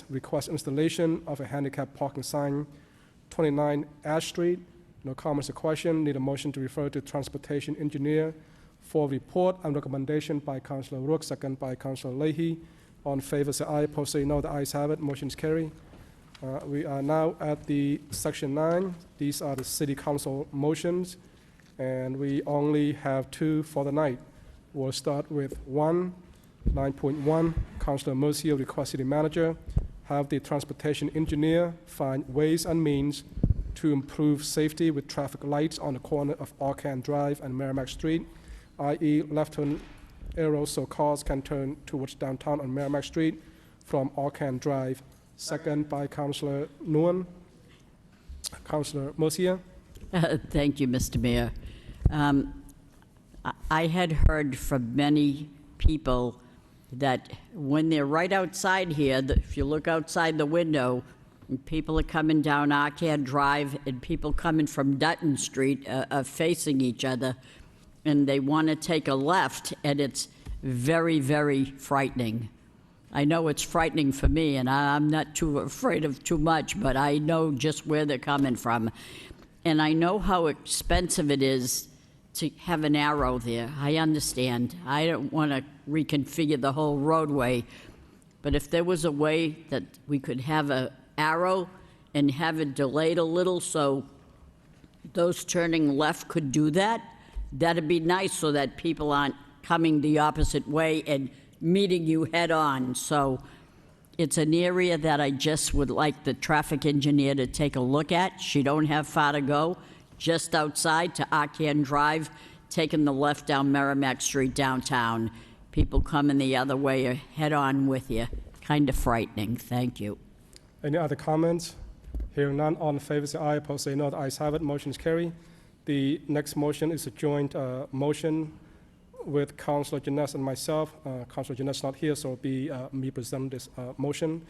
requests installation of a handicap parking sign, 29 Ash Street. No comments or question. Need a motion to refer to transportation engineer for report and recommendation by Councilor Rourke, second by Councilor Leahy. All in favor, say aye. Opposed, say no. The ayes have it. Motion is carried. We are now at the section 9. These are the city council motions, and we only have 2 for the night. We'll start with 9.1. Councilor Mercia requests city manager have the transportation engineer find ways and means to improve safety with traffic lights on the corner of Arcan Drive and Merrimack Street, i.e. left-turn arrows so cars can turn towards downtown on Merrimack Street from Arcan Drive. Second by Councilor Nguyen. Councilor Mercia. Thank you, Mr. Mayor. I had heard from many people that when they're right outside here, if you look outside the window, and people are coming down Arcade Drive and people coming from Dutton Street are facing each other, and they want to take a left, and it's very, very frightening. I know it's frightening for me, and I'm not too afraid of too much, but I know just where they're coming from. And I know how expensive it is to have an arrow there. I understand. I don't want to reconfigure the whole roadway, but if there was a way that we could have an arrow and have it delayed a little so those turning left could do that, that'd be nice so that people aren't coming the opposite way and meeting you head on. So it's an area that I just would like the traffic engineer to take a look at. She don't have far to go, just outside to Arcan Drive, taking the left down Merrimack Street downtown. People coming the other way are head on with you. Kind of frightening. Thank you. Any other comments? Hearing none, all in favor say aye. Opposed say no. The ayes have it. Motion is carried. The next motion is a joint motion with Councilor Janess and myself. Councilor Janess not here, so it'll be me present this motion.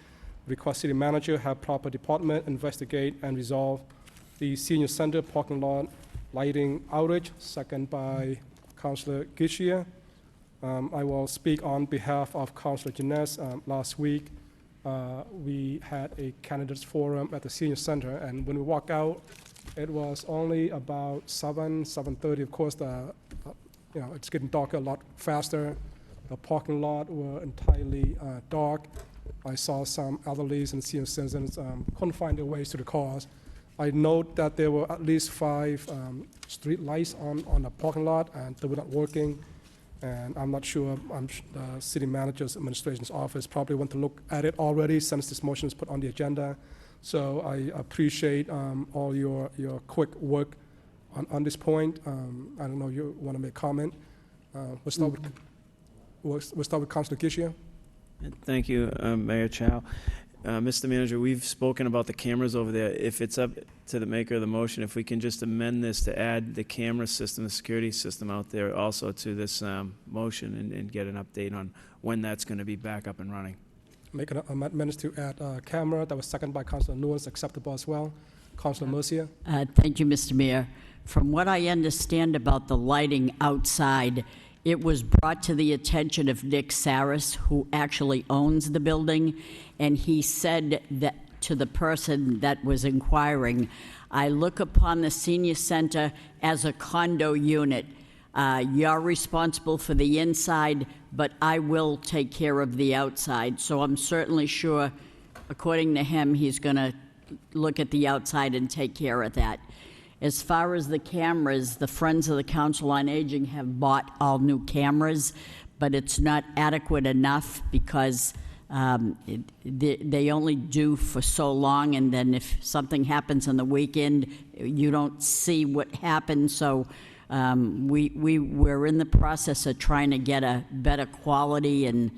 Request city manager have proper department investigate and resolve the senior center parking lot lighting outage. Second by Councilor Gishia. I will speak on behalf of Councilor Janess. Last week, we had a candidates forum at the senior center, and when we walked out, it was only about 7:30. Of course, it's getting darker a lot faster. The parking lot were entirely dark. I saw some elderlies and senior citizens couldn't find their ways to the cars. I note that there were at least 5 street lights on the parking lot, and they were not working. And I'm not sure, the city manager's administration's office probably went to look at it already since this motion is put on the agenda. So I appreciate all your quick work on this point. I don't know, you want to make a comment? We'll start with Councilor Gishia. Thank you, Mayor Chow. Mr. Manager, we've spoken about the cameras over there. If it's up to the maker of the motion, if we can just amend this to add the camera system, the security system out there also to this motion and get an update on when that's going to be back up and running. Make an amendment to add camera. That was seconded by Councilor Nguyen, acceptable as well. Councilor Mercia. Thank you, Mr. Mayor. From what I understand about the lighting outside, it was brought to the attention of Nick Saris, who actually owns the building, and he said that to the person that was inquiring, I look upon the senior center as a condo unit. You're responsible for the inside, but I will take care of the outside. So I'm certainly sure, according to him, he's going to look at the outside and take care of that. As far as the cameras, the Friends of the Council on Aging have bought all new cameras, but it's not adequate enough because they only do for so long, and then if something happens on the weekend, you don't see what happened. So we're in the process of trying to get a better quality, and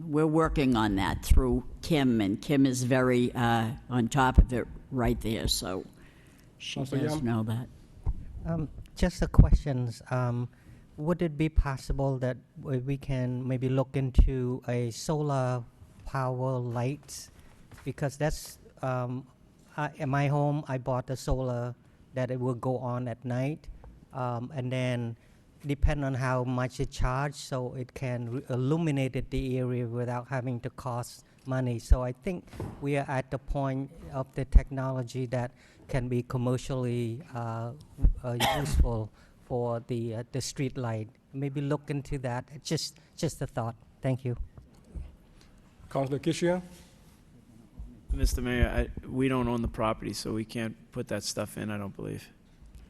we're working on that through Kim, and Kim is very on top of it right there. So she does know that. Just a question. Would it be possible that we can maybe look into a solar power lights? Because that's, in my home, I bought a solar that it will go on at night. And then depend on how much it charges, so it can illuminate the area without having to cost money. So I think we are at the point of the technology that can be commercially useful for the street light. Maybe look into that. Just a thought. Thank you. Councilor Kishia. Mr. Mayor, we don't own the property, so we can't put that stuff in, I don't believe.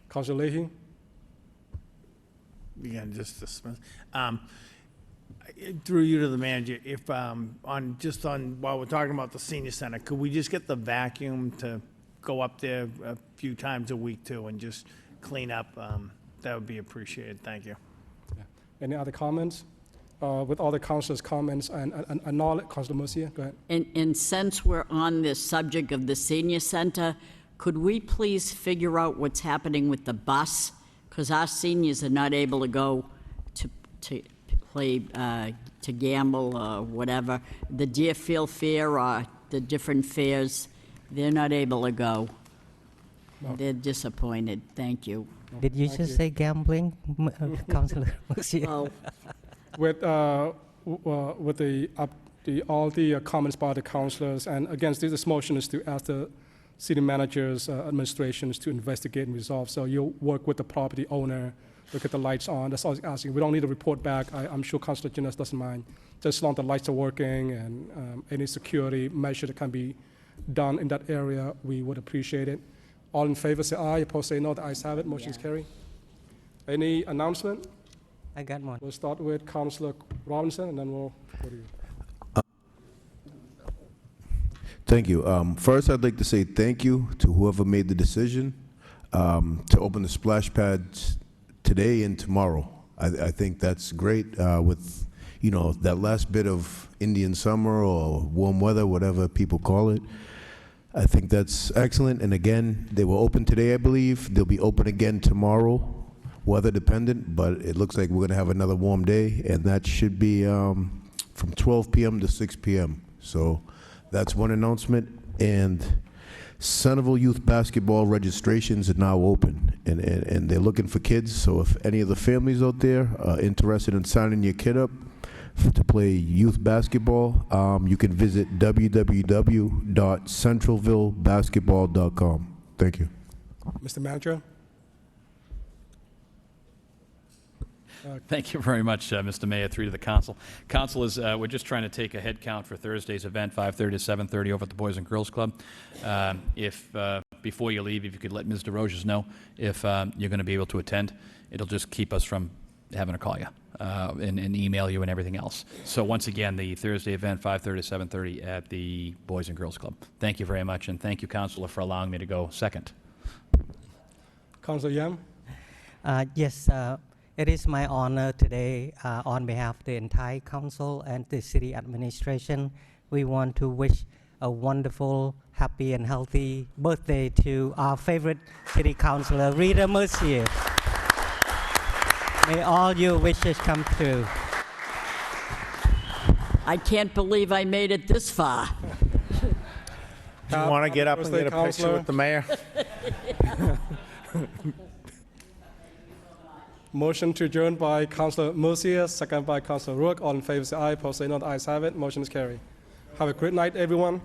Councilor Leahy. Again, just dismiss. Through you to the manager, if, while we're talking about the senior center, could we just get the vacuum to go up there a few times a week too and just clean up? That would be appreciated. Thank you. Any other comments? With all the councilors' comments and knowledge, Councilor Mercier, go ahead. And since we're on this subject of the senior center, could we please figure out what's happening with the bus? Because our seniors are not able to go to play, to gamble or whatever. The Deerfield Fair or the different fairs, they're not able to go. No. They're disappointed. Thank you. Did you just say gambling, Councilor Mercier? Oh, With all the comments by the councilors, and again, this motion is to ask the city manager's administrations to investigate and resolve. So you'll work with the property owner, look at the lights on. That's all I was asking. We don't need a report back. I'm sure Councilor Jeunesse doesn't mind. Just as long as the lights are working and any security measure that can be done in that area, we would appreciate it. All in favor, say aye. Opposed, say no. The ayes have it. Motion's carried. Any announcement? I got one. We'll start with Councilor Robinson, and then we'll go to you. Thank you. First, I'd like to say thank you to whoever made the decision to open the splash pads today and tomorrow. I think that's great with, that last bit of Indian summer or warm weather, whatever people call it. I think that's excellent. And again, they were open today, I believe. They'll be open again tomorrow, weather dependent, but it looks like we're going to have another warm day, and that should be from 12 p.m. to 6 p.m. So that's one announcement. And Centerville Youth Basketball registrations are now open, and they're looking for kids. So if any of the families out there are interested in signing your kid up to play youth basketball, you can visit www.centralvillebasketball.com. Thank you. Mr. Manager? Thank you very much, Mr. Mayor, through to the council. Council is, we're just trying to take a head count for Thursday's event, 5:30 to 7:30 over at the Boys and Girls Club. Before you leave, if you could let Ms. DeRoches know if you're going to be able to attend, it'll just keep us from having to call you and email you and everything else. So once again, the Thursday event, 5:30 to 7:30 at the Boys and Girls Club. Thank you very much, and thank you, Councilor, for allowing me to go second. Councilor Yam? Yes, it is my honor today, on behalf of the entire council and the city administration, we want to wish a wonderful, happy, and healthy birthday to our favorite city councilor, Rita Mercier. May all your wishes come true. I can't believe I made it this far. Do you want to get up and get a picture Councilor. with the mayor? Motion to adjourn by Councilor Mercier, second by Councilor Rourke. All in favor, say aye. Opposed, say no. The ayes have it. Motion is carried. Have a great night, everyone.